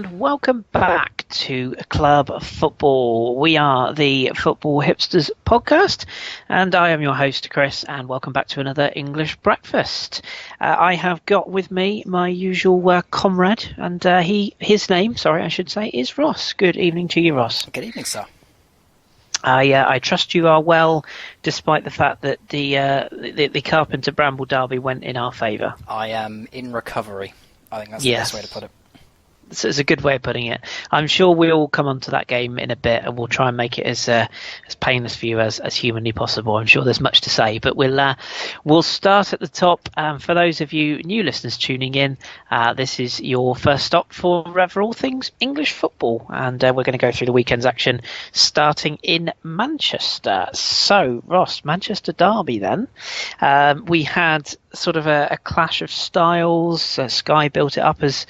and welcome back to Club Football. We are the Football Hipsters podcast, and I am your host, Kris, and welcome back to another English breakfast. I have got with me my usual comrade, and his name, is Ross. Good evening to you, Ross. Good evening, sir. I trust you are well, despite the fact that the Carpenter Bramble derby went in our favour. I am in recovery. I think that's the best way to put it. It's a good way of putting it. I'm sure we'll come on to that game in a bit, and we'll try and make it as painless for you as humanly possible. I'm sure there's much to say, but we'll start at the top. For those of you new listeners tuning in, this is your first stop for all things English football, and we're going to go through the weekend's action, starting in Manchester. So, Ross, Manchester derby then. We had sort of a clash of styles. Sky built it up as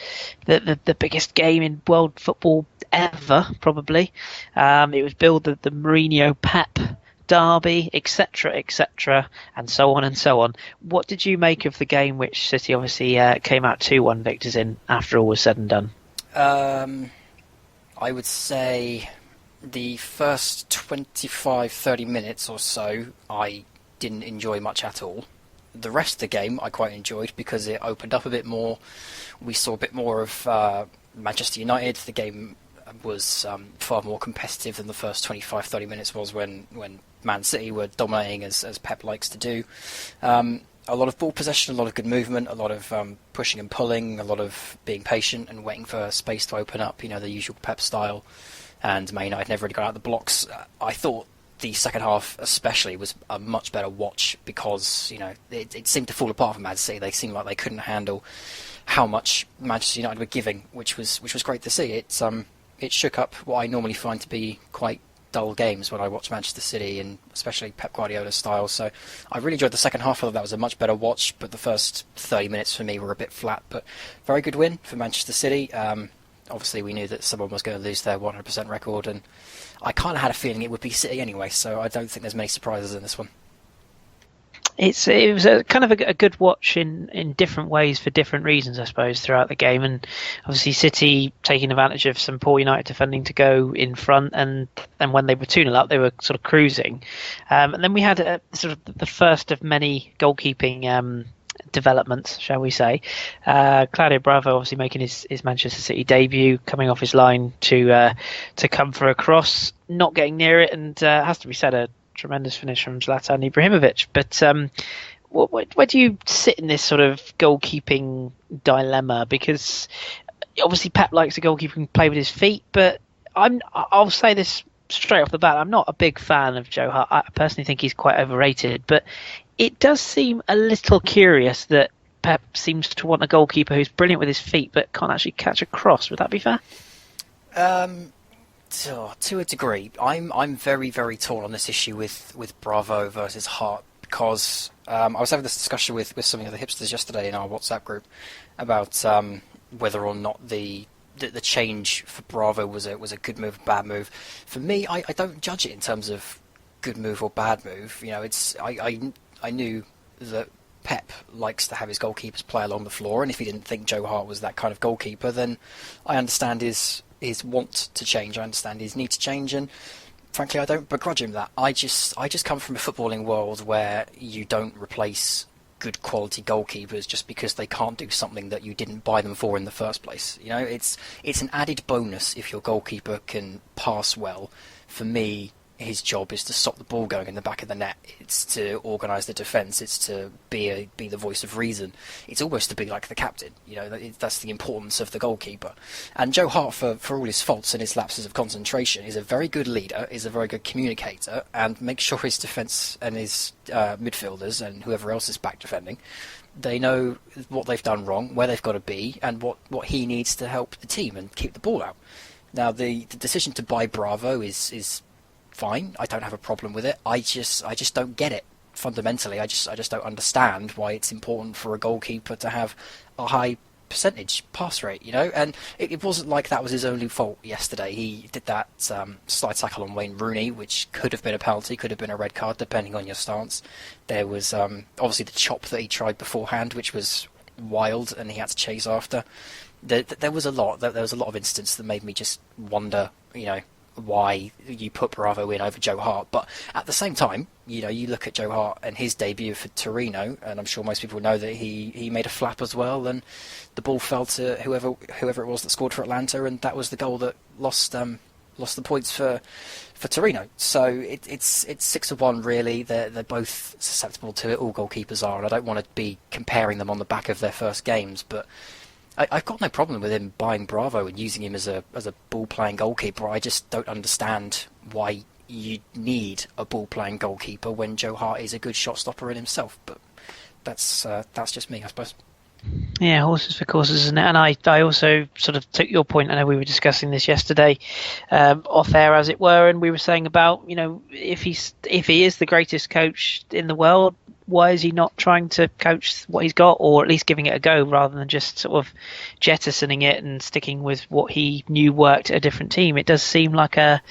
the biggest game in world football ever, probably. It was billed the Mourinho Pep derby, etc., and so on and so on. What did you make of the game, which City obviously came out 2-1 victors in after all was said and done? I would say the first 25-30 minutes or so I didn't enjoy much at all. The rest of the game I quite enjoyed because it opened up a bit more. We saw a bit more of Manchester United. The game was far more competitive than the first 25-30 minutes was when Man City were dominating as Pep likes to do. A lot of ball possession, a lot of good movement, a lot of pushing and pulling, a lot of being patient and waiting for space to open up, the usual Pep style. And Man United never really got out of the blocks. I thought the second half especially was a much better watch because it seemed to fall apart for Man City. They seemed like they couldn't handle how much Manchester United were giving, which was great to see. It shook up what I normally find to be quite dull games when I watch Manchester City, and especially Pep Guardiola's style. So I really enjoyed the second half. I thought that was a much better watch, but the first 30 minutes for me were a bit flat. But very good win for Manchester City. Obviously, we knew that someone was going to lose their 100% record, and I kind of had a feeling it would be City anyway, so I don't think there's many surprises in this one. It was a kind of a good watch in different ways for different reasons, I suppose, throughout the game. And obviously City taking advantage of some poor United defending to go in front, and when they were 2-0 up, they were sort of cruising. And then we had sort of the first of many goalkeeping developments, shall we say. Claudio Bravo obviously making his Manchester City debut, coming off his line to come for a cross, not getting near it, and has to be said, a tremendous finish from Zlatan Ibrahimovic. But where do you sit in this sort of goalkeeping dilemma? Because obviously Pep likes a goalkeeper who can play with his feet, but I'll say this straight off the bat, I'm not a big fan of Joe Hart. I personally think he's quite overrated, but it does seem a little curious that Pep seems to want a goalkeeper who's brilliant with his feet but can't actually catch a cross. Would that be fair? To a degree. I'm very, very torn on this issue with Bravo versus Hart because I was having this discussion with some of the hipsters yesterday in our WhatsApp group about whether or not the change for Bravo was a good move, bad move. For me, I don't judge it in terms of good move or bad move. I knew that Pep likes to have his goalkeepers play along the floor, and if he didn't think Joe Hart was that kind of goalkeeper, then I understand his want to change. I understand his need to change, and frankly, I don't begrudge him that. I just come from a footballing world where you don't replace good quality goalkeepers just because they can't do something that you didn't buy them for in the first place. It's an added bonus if your goalkeeper can pass well. For me, his job is to stop the ball going in the back of the net. It's to organise the defence. It's to be the voice of reason. It's almost to be like the captain. That's the importance of the goalkeeper. And Joe Hart, for all his faults and his lapses of concentration, is a very good leader, is a very good communicator, and makes sure his defence and his midfielders and whoever else is back defending, they know what they've done wrong, where they've got to be, and what he needs to help the team and keep the ball out. Now, the decision to buy Bravo is fine. I don't have a problem with it. I just don't get it fundamentally. I just don't understand why it's important for a goalkeeper to have a high percentage pass rate, and it wasn't like that was his only fault yesterday. He did that slide tackle on Wayne Rooney, which could have been a penalty, could have been a red card, depending on your stance. There was obviously the chop that he tried beforehand, which was wild, and he had to chase after. there was a lot. There was a lot of instances that made me just wonder, why you put Bravo in over Joe Hart. But at the same time, you look at Joe Hart and his debut for Torino, and I'm sure most people know that he made a flap as well, and the ball fell to whoever it was that scored for Atlanta, and that was the goal that lost the points for Torino. So it's 6-1 really. They're both susceptible to it. All goalkeepers are, and I don't want to be comparing them on the back of their first games, but I've got no problem with him buying Bravo and using him as a ball-playing goalkeeper. I just don't understand why you need a ball-playing goalkeeper when Joe Hart is a good shot-stopper in himself. But that's just me, I suppose. Yeah, horses for courses, isn't it? And I also sort of took your point. I know we were discussing this yesterday, off air, as it were, and we were saying about, if he is the greatest coach in the world, why is he not trying to coach what he's got, or at least giving it a go, rather than just sort of jettisoning it and sticking with what he knew worked at a different team? It does seem like there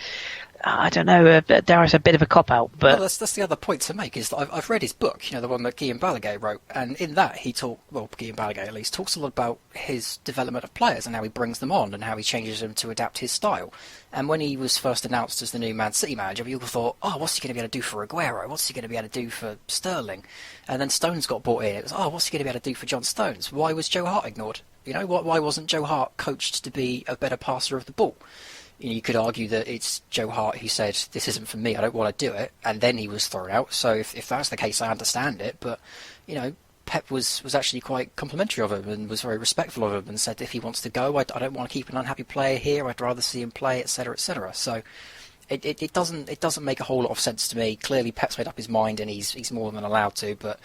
is a bit of a cop-out. But that's the other point to make, is that I've read his book, the one that Guillaume Balaguer wrote, and in that Guillaume Balaguer at least talks a lot about his development of players and how he brings them on and how he changes them to adapt his style. And when he was first announced as the new Man City manager, people thought, what's he going to be able to do for Aguero? What's he going to be able to do for Sterling? And then Stones got brought in. It was, what's he going to be able to do for John Stones? Why was Joe Hart ignored? Why wasn't Joe Hart coached to be a better passer of the ball? You could argue that it's Joe Hart who said, this isn't for me, I don't want to do it, and then he was thrown out. So if that's the case, I understand it. But, Pep was actually quite complimentary of him and was very respectful of him and said if he wants to go, I don't want to keep an unhappy player here, I'd rather see him play, etc., etc. So it doesn't make a whole lot of sense to me. Clearly Pep's made up his mind and he's more than allowed to, but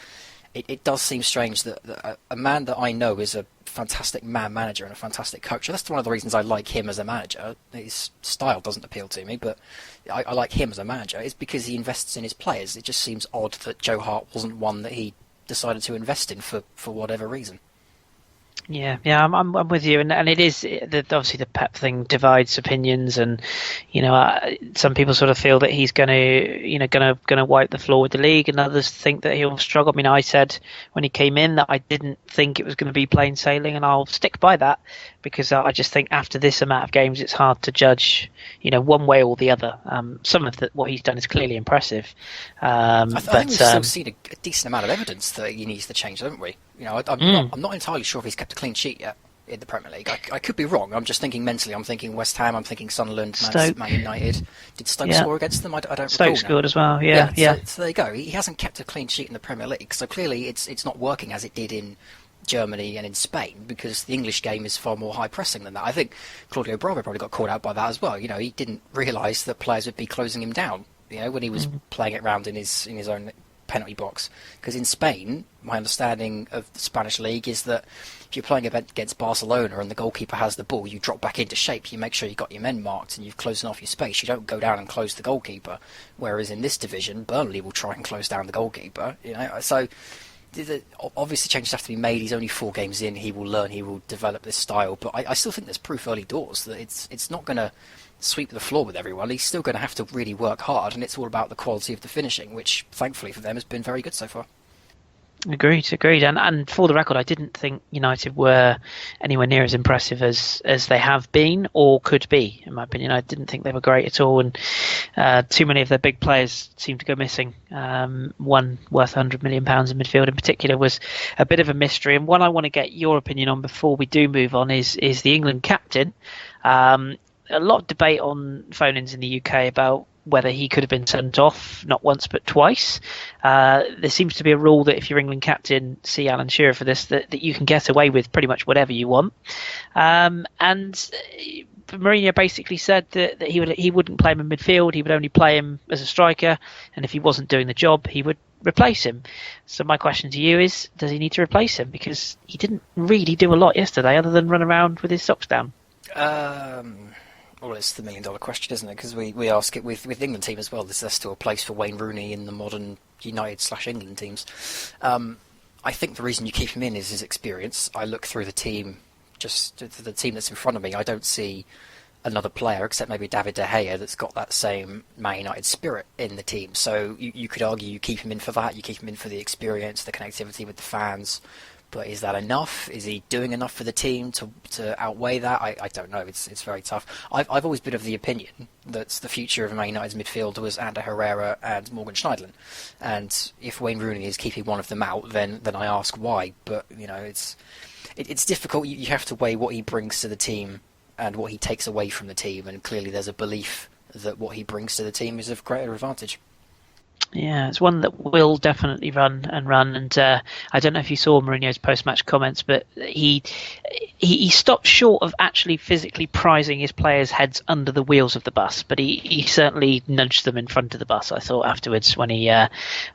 it does seem strange that a man that I know is a fantastic man manager and a fantastic coach. That's one of the reasons I like him as a manager. His style doesn't appeal to me, but I like him as a manager. It's because he invests in his players. It just seems odd that Joe Hart wasn't one that he decided to invest in for whatever reason. Yeah, I'm with you, and it is obviously the Pep thing divides opinions, and some people sort of feel that he's going to wipe the floor with the league, and others think that he'll struggle. I mean, I said when he came in that I didn't think it was going to be plain sailing, and I'll stick by that because I just think after this amount of games, it's hard to judge, one way or the other. Some of what he's done is clearly impressive, I think we've still seen a decent amount of evidence that he needs to change, haven't we? I'm not entirely sure if he's kept a clean sheet yet in the Premier League. I could be wrong. I'm just thinking mentally. I'm thinking West Ham. I'm thinking Sunderland, Man United. Did Stoke score against them? I don't Stoke recall scored now. As well. Yeah. So there you go. He hasn't kept a clean sheet in the Premier League. So clearly it's not working as it did in Germany and in Spain, because the English game is far more high pressing than that. I think Claudio Bravo probably got caught out by that as well. He didn't realise that players would be closing him down. When he was playing it round in his own penalty box. Because in Spain, my understanding of the Spanish league is that if you're playing against Barcelona and the goalkeeper has the ball, you drop back into shape. You make sure you've got your men marked and you've closed off your space. You don't go down and close the goalkeeper. Whereas in this division, Burnley will try and close down the goalkeeper. So obviously changes have to be made. He's only 4 games in. He will learn. He will develop this style. But I still think there's proof early doors that it's not going to sweep the floor with everyone. He's still going to have to really work hard, and it's all about the quality of the finishing, which thankfully for them has been very good so far. Agreed. And for the record, I didn't think United were anywhere near as impressive as they have been or could be, in my opinion. I didn't think they were great at all, and too many of their big players seemed to go missing. One worth £100 million in midfield in particular was a bit of a mystery, and one I want to get your opinion on before we do move on is the England captain. A lot of debate on phone-ins in the UK about whether he could have been sent off not once but twice. There seems to be a rule that if you're England captain, see Alan Shearer for this, that you can get away with pretty much whatever you want. And Mourinho basically said that he wouldn't play him in midfield, he would only play him as a striker, and if he wasn't doing the job, he would replace him. So my question to you is, does he need to replace him? Because he didn't really do a lot yesterday other than run around with his socks down. Well, it's the million-dollar question, isn't it? Because we ask it with the England team as well. Is there still a place for Wayne Rooney in the modern United/England teams? I think the reason you keep him in is his experience. I look through the team, just the team that's in front of me. I don't see another player, except maybe David De Gea, that's got that same Man United spirit in the team. So you could argue you keep him in for that. You keep him in for the experience, the connectivity with the fans, But is that enough? Is he doing enough for the team to outweigh that? I don't know. It's very tough. I've always been of the opinion that the future of Man United's midfield was Ander Herrera and Morgan Schneiderlin. And if Wayne Rooney is keeping one of them out, then I ask why. But it's difficult. You have to weigh what he brings to the team and what he takes away from the team. And clearly there's a belief that what he brings to the team is of greater advantage. Yeah, it's one that will definitely run. And I don't know if you saw Mourinho's post-match comments, but he stopped short of actually physically prizing his players' heads under the wheels of the bus, but he certainly nudged them in front of the bus, I thought, afterwards, when I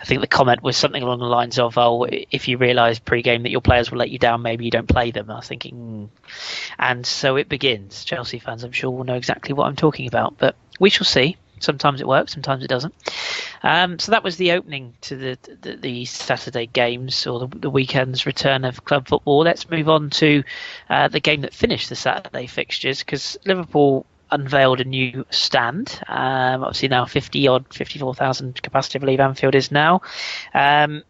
think the comment was something along the lines of, oh, if you realise pre-game that your players will let you down, maybe you don't play them. I was thinking, And so it begins. Chelsea fans, I'm sure, will know exactly what I'm talking about, but we shall see. Sometimes it works, sometimes it doesn't. So that was the opening to the Saturday games, or the weekend's return of club football. Let's move on to the game that finished the Saturday fixtures, because Liverpool unveiled a new stand. Obviously now 54,000 capacity, I believe Anfield is now. And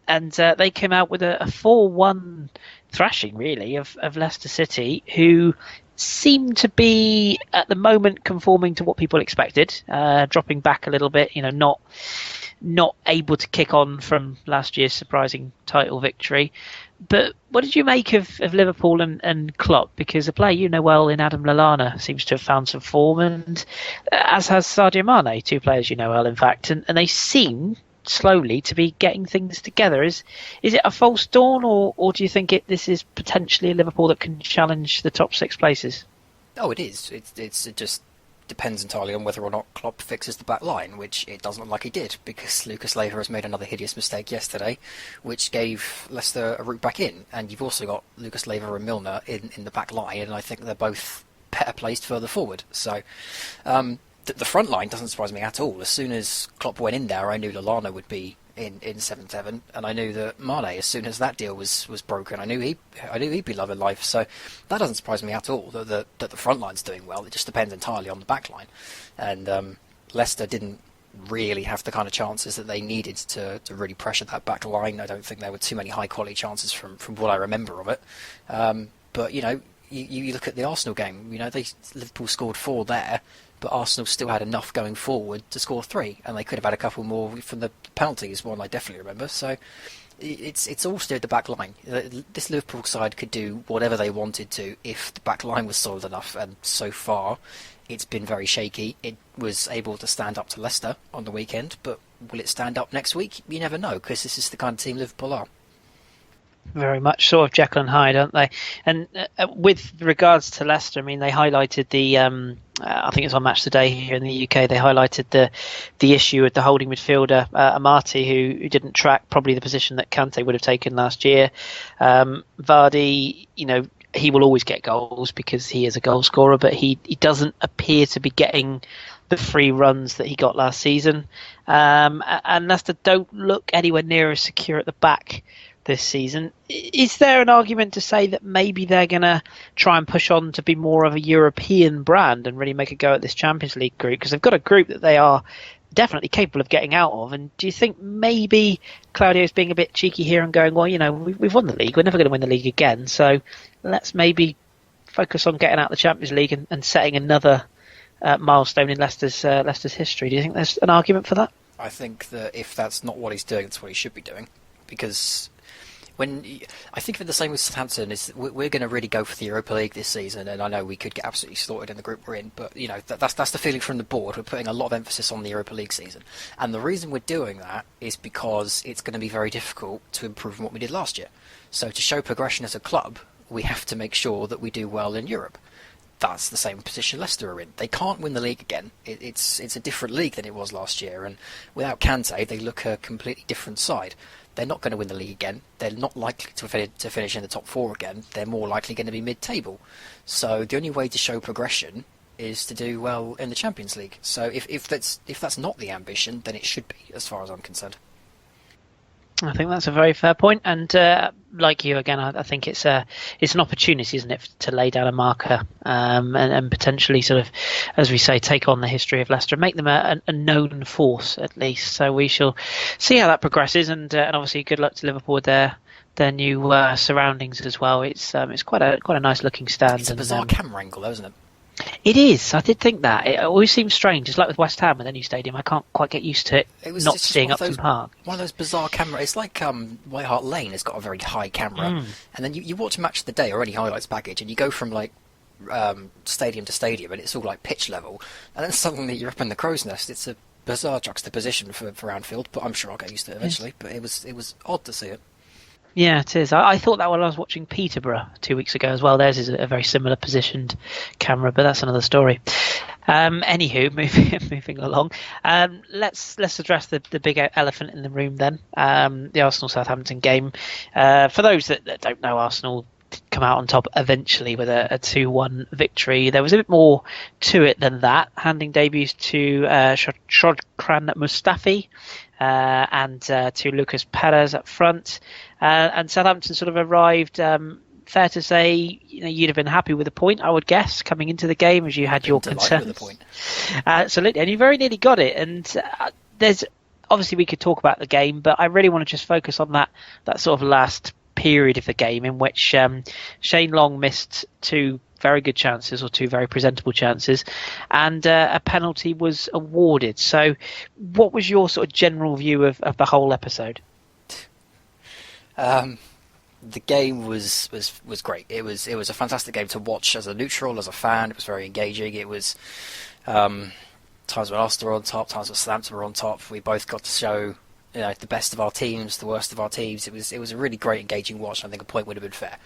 they came out with a 4-1 thrashing, really, of Leicester City, who seem to be at the moment conforming to what people expected, dropping back a little bit, not able to kick on from last year's surprising title victory. But what did you make of Liverpool and Klopp? Because a player you know well in Adam Lallana seems to have found some form, and as has Sadio Mane, two players you know well, in fact, and they seem slowly to be getting things together. Is it a false dawn, or do you think this is potentially a Liverpool that can challenge the top six places? Oh, it is. It just depends entirely on whether or not Klopp fixes the back line, which it doesn't look like he did, because Lucas Leiva has made another hideous mistake yesterday, which gave Leicester a route back in. And you've also got Lucas Leiva and Milner in the back line, and I think they're both better placed further forward. So the front line doesn't surprise me at all. As soon as Klopp went in there, I knew Lallana would be in 7-7, and I knew that Mane, as soon as that deal was broken, I knew he'd be loving life. So that doesn't surprise me at all that the front line's doing well. It just depends entirely on the back line, and Leicester didn't really have the kind of chances that they needed to really pressure that back line. I don't think there were too many high quality chances from what I remember of it. But you look at the Arsenal game. Liverpool scored 4 there, but Arsenal still had enough going forward to score 3, and they could have had a couple more from the penalties, one I definitely remember. So it's all still at the back line. This Liverpool side could do whatever they wanted to if the back line was solid enough, and so far it's been very shaky. It was able to stand up to Leicester on the weekend, but will it stand up next week? You never know, because this is the kind of team Liverpool are. Very much sort of Jekyll and Hyde, aren't they? And with regards to Leicester, I mean, they highlighted the I think it's on Match Today here in the UK, they highlighted the issue with the holding midfielder Amati, who didn't track probably the position that Kante would have taken last year. Vardy, he will always get goals because he is a goal scorer, but he doesn't appear to be getting the free runs that he got last season. And Leicester don't look anywhere near as secure at the back this season. Is there an argument to say that maybe they're going to try and push on to be more of a European brand and really make a go at this Champions League group? Because they've got a group that they are definitely capable of getting out of. And do you think maybe Claudio's being a bit cheeky here and going, well, we've won the league, we're never going to win the league again, so let's maybe focus on getting out the Champions League and setting another milestone in Leicester's history? Do you think there's an argument for that? I think that if that's not what he's doing, that's what he should be doing, because I think of it the same with Southampton, is we're going to really go for the Europa League this season, and I know we could get absolutely slaughtered in the group we're in, but that's the feeling from the board. We're putting a lot of emphasis on the Europa League season, and the reason we're doing that is because it's going to be very difficult to improve on what we did last year. So to show progression as a club, we have to make sure that we do well in Europe. That's the same position Leicester are in. They can't win the league again. It's a different league than it was last year, and without Kante, they look a completely different side. They're not going to win the league again. They're not likely to finish in the top 4 again. They're more likely going to be mid-table. So the only way to show progression is to do well in the Champions League. So if that's not the ambition, then it should be, as far as I'm concerned. I think that's a very fair point, and like you again, I think it's an opportunity, isn't it, to lay down a marker and potentially sort of, as we say, take on the history of Leicester and make them a known force at least. So we shall see how that progresses, and obviously good luck to Liverpool with their their new surroundings as well. It's quite a nice looking stand. It's a bizarre camera angle, though, isn't it? It is. I did think that. It always seems strange. It's like with West Ham with their new stadium. I can't quite get used to it not seeing Upton Park. One of those bizarre cameras. It's like White Hart Lane has got a very high camera. And then you watch a match of the day or any highlights package and you go from like stadium to stadium and it's all like pitch level. And then suddenly you're up in the crow's nest. It's a bizarre juxtaposition for Anfield, but I'm sure I'll get used to it eventually. But it was odd to see it. Yeah, it is. I thought that when I was watching Peterborough 2 weeks ago as well. Theirs is a very similar positioned camera, but that's another story. Anywho, moving along. Let's address the big elephant in the room then. The Arsenal-Southampton game. For those that don't know, Arsenal come out on top eventually with a 2-1 victory. There was a bit more to it than that, handing debuts to Shkodran Mustafi and to Lucas Perez up front. And Southampton sort of arrived, fair to say, you'd have been happy with the point, I would guess, coming into the game as you had your concerns. With the point. Absolutely, and you very nearly got it. And there's obviously we could talk about the game, but I really want to just focus on that sort of last period of the game in which Shane Long missed two very good chances or two very presentable chances, and a penalty was awarded. So, what was your sort of general view of the whole episode? The game was great. It was a fantastic game to watch as a neutral, as a fan. It was very engaging. It was times when Arsenal were on top, times when Southampton were on top. We both got to show the best of our teams, the worst of our teams. It was a really great, engaging watch. And I think a point would have been fair.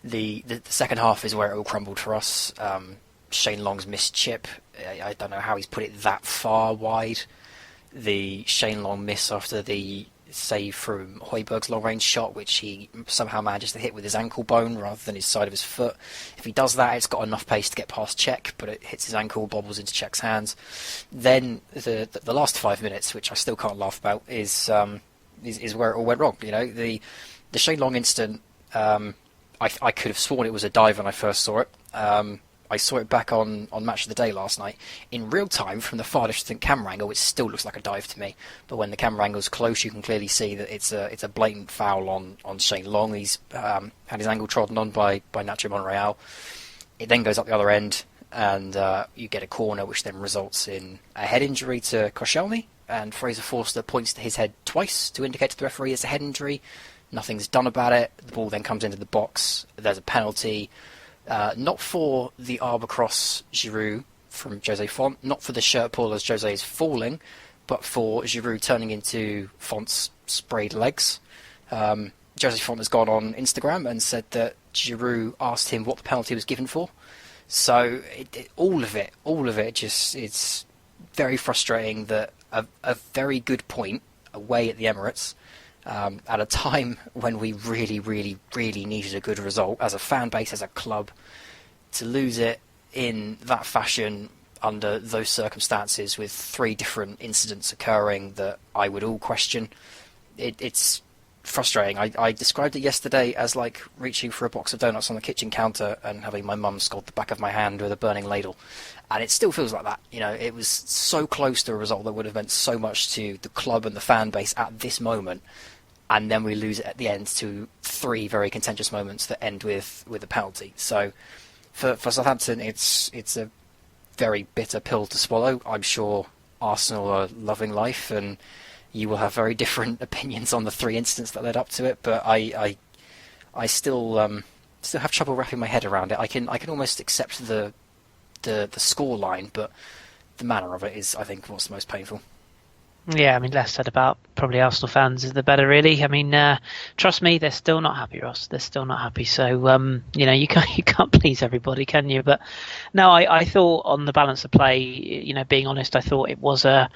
The second half is where it all crumbled for us. Shane Long's missed chip. I don't know how he's put it that far wide. The Shane Long miss after the save from Højbjerg's long-range shot, which he somehow manages to hit with his ankle bone rather than his side of his foot. If he does that, it's got enough pace to get past Cech, but it hits his ankle, bobbles into Cech's hands. Then the last 5 minutes, which I still can't laugh about, is where it all went wrong. The Shane Long incident. I could have sworn it was a dive when I first saw it. I saw it back on Match of the Day last night. In real time, from the far distant camera angle, it still looks like a dive to me. But when the camera angle's close, you can clearly see that it's a blatant foul on Shane Long. He's had his ankle trodden on by Nacho Monreal. It then goes up the other end, and you get a corner, which then results in a head injury to Koscielny. And Fraser Forster points to his head twice to indicate to the referee it's a head injury. Nothing's done about it. The ball then comes into the box. There's a penalty. Not for the arbor cross Giroud from Jose Font, not for the shirt pull as Jose is falling, but for Giroud turning into Font's sprayed legs. Jose Font has gone on Instagram and said that Giroud asked him what the penalty was given for. So all of it just, it's very frustrating that a very good point away at the Emirates, at a time when we really, really, really needed a good result as a fan base, as a club, to lose it in that fashion under those circumstances with 3 different incidents occurring that I would all question. It's frustrating. I described it yesterday as like reaching for a box of donuts on the kitchen counter and having my mum scald the back of my hand with a burning ladle. And it still feels like that. It was so close to a result that would have meant so much to the club and the fan base at this moment. And then we lose it at the end to 3 very contentious moments that end with a penalty. So for Southampton, it's a very bitter pill to swallow. I'm sure Arsenal are loving life, and you will have very different opinions on the 3 incidents that led up to it. But I still have trouble wrapping my head around it. I can almost accept the score line, but the manner of it is, I think, what's the most painful. Yeah, less said about probably Arsenal fans the better, really. Trust me, they're still not happy, Ross. They're still not happy. So, you can't please everybody, can you? But no, I thought on the balance of play, being honest, I thought it was I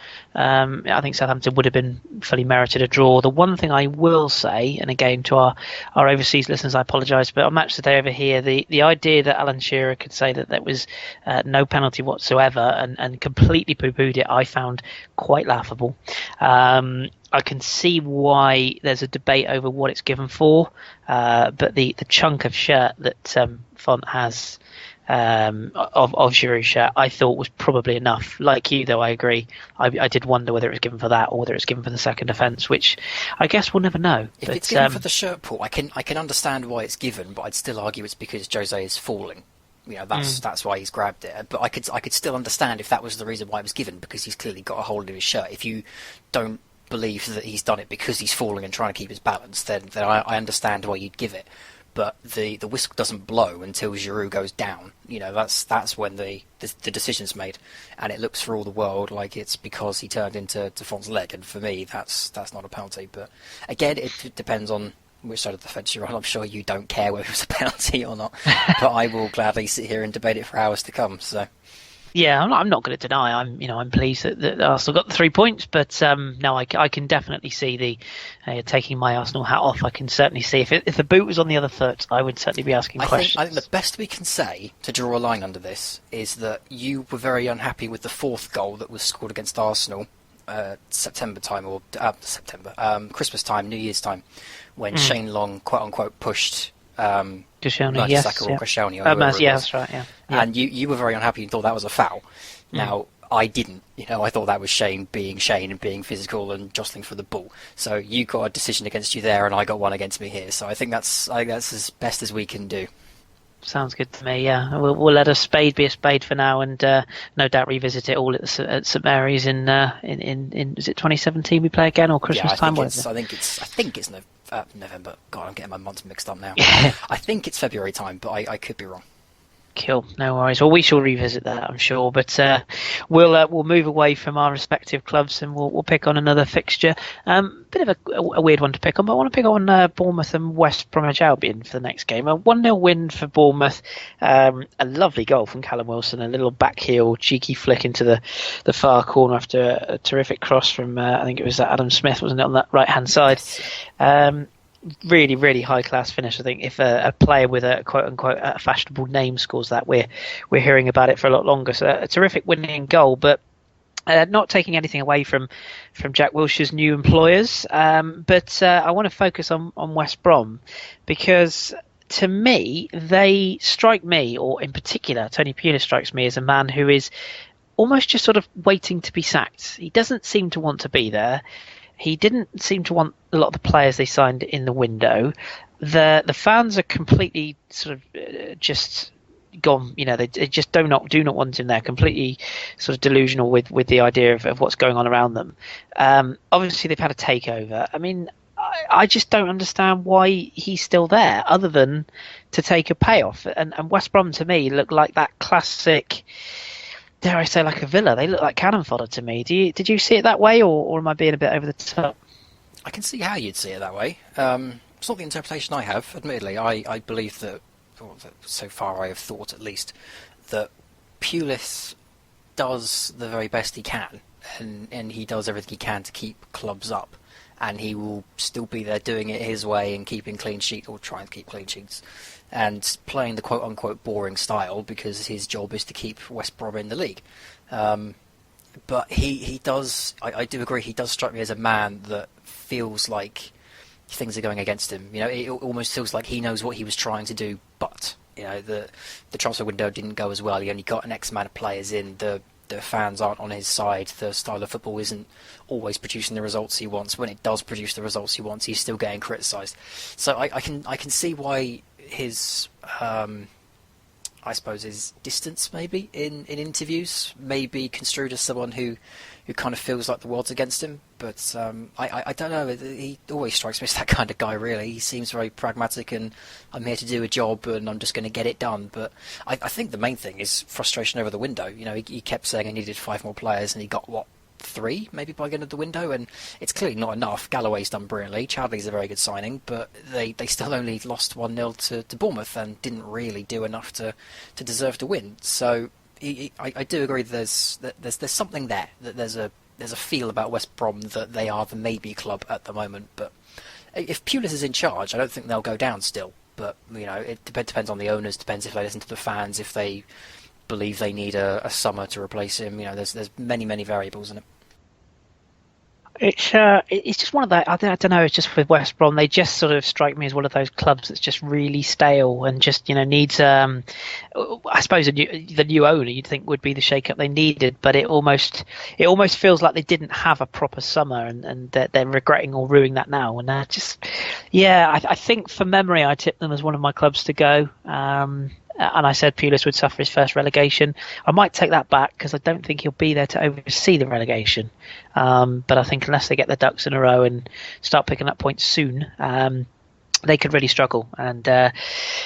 think Southampton would have been fully merited a draw. The one thing I will say, and again to our overseas listeners, I apologise, but on Match Today over here, the idea that Alan Shearer could say that there was no penalty whatsoever and completely poo-pooed it, I found quite laughable. I can see why there's a debate over what it's given for, but the chunk of shirt that Font has of Giroud's shirt, I thought was probably enough. Like you, though, I agree. I did wonder whether it was given for that or whether it's given for the second offence, which I guess we'll never know. If it's given for the shirt pull, I can understand why it's given, but I'd still argue it's because Jose is falling. That's why he's grabbed it. But I could still understand if that was the reason why it was given, because he's clearly got a hold of his shirt. If you don't believe that he's done it because he's falling and trying to keep his balance, then I understand why you'd give it. But the whistle doesn't blow until Giroud goes down. That's when the decision's made, and it looks for all the world like it's because he turned into Fon's leg. And for me, that's not a penalty. But again, it depends on which side of the fence you're on. I'm sure you don't care whether it's a penalty or not, but I will gladly sit here and debate it for hours to come. So. Yeah, I'm not going to deny. I'm pleased that Arsenal got the 3 points, but no, I can definitely see the taking my Arsenal hat off. I can certainly see if the boot was on the other foot, I would certainly be asking questions. I think the best we can say to draw a line under this is that you were very unhappy with the fourth goal that was scored against Arsenal September time or Christmas time, New Year's time, when Shane Long quote unquote pushed. Koscielny, yes, Koscielny, that's right, yeah. And you were very unhappy and thought that was a foul. Now, I didn't. I thought that was Shane and being physical and jostling for the ball. So you got a decision against you there, and I got one against me here. So I think that's as best as we can do. Sounds good to me. Yeah, we'll let a spade be a spade for now, and no doubt revisit it all at St Mary's in is it 2017 we play again, or Christmas time? I think it's November. God, I'm getting my months mixed up now. Yeah. I think it's February time, but I could be wrong. Cool, no worries. Well, we shall revisit that, I'm sure. But we'll move away from our respective clubs and we'll pick on another fixture. Bit of a weird one to pick on, but I want to pick on Bournemouth and West Bromwich Albion for the next game. A 1-0 win for Bournemouth. A lovely goal from Callum Wilson, a little back heel cheeky flick into the far corner after a terrific cross from I think it was Adam Smith, wasn't it, on that right hand side. Really, really high class finish. I think if a player with a quote unquote a fashionable name scores that, we're hearing about it for a lot longer. So a terrific winning goal, but not taking anything away from Jack Wilshere's new employers. But I want to focus on West Brom, because to me they strike me, or in particular Tony Pulis strikes me as a man who is almost just sort of waiting to be sacked. He doesn't seem to want to be there. He didn't seem to want a lot of the players they signed in the window. The fans are completely sort of just gone. They just do not want him there. Completely sort of delusional with the idea of what's going on around them. Obviously, they've had a takeover. I mean, I just don't understand why he's still there, other than to take a payoff. And West Brom to me look like that classic. Dare I say, like a Villa? They look like cannon fodder to me. Did you see it that way, or am I being a bit over the top? I can see how you'd see it that way. It's not the interpretation I have, admittedly. I believe that, or so far I have thought at least, that Pulis does the very best he can, and he does everything he can to keep clubs up, and he will still be there doing it his way and keeping clean sheets, or trying to keep clean sheets, and playing the quote-unquote boring style, because his job is to keep West Brom in the league. But he does, I do agree, he does strike me as a man that feels like things are going against him. It almost feels like he knows what he was trying to do, but the transfer window didn't go as well. He only got an X amount of players in. The fans aren't on his side. The style of football isn't always producing the results he wants. When it does produce the results he wants, he's still getting criticised. So I can see why his I suppose his distance maybe in interviews may be construed as someone who kind of feels like the world's against him. But I don't know. He always strikes me as that kind of guy, really. He seems very pragmatic, and I'm here to do a job and I'm just going to get it done. But I think the main thing is frustration over the window. He kept saying he needed 5 more players, and he got, 3 maybe by the end of the window, and it's clearly not enough. Galloway's done brilliantly. Chadley's a very good signing, but they still only lost 1-0 to Bournemouth and didn't really do enough to deserve to win. So I do agree there's something there, that there's a feel about West Brom that they are the maybe club at the moment. But if Pulis is in charge, I don't think they'll go down still. But it depends on the owners. Depends if they listen to the fans. If they believe they need a summer to replace him. There's many variables in it. It's just one of the, I don't know, it's just with West Brom, they just sort of strike me as one of those clubs that's just really stale and just, needs I suppose the new owner you'd think would be the shake-up they needed, but it almost feels like they didn't have a proper summer, and they're regretting or ruining that now. And just, yeah, I think from memory I tipped them as one of my clubs to go. And I said Pulis would suffer his first relegation. I might take that back because I don't think he'll be there to oversee the relegation. But I think unless they get their ducks in a row and start picking up points soon, they could really struggle. And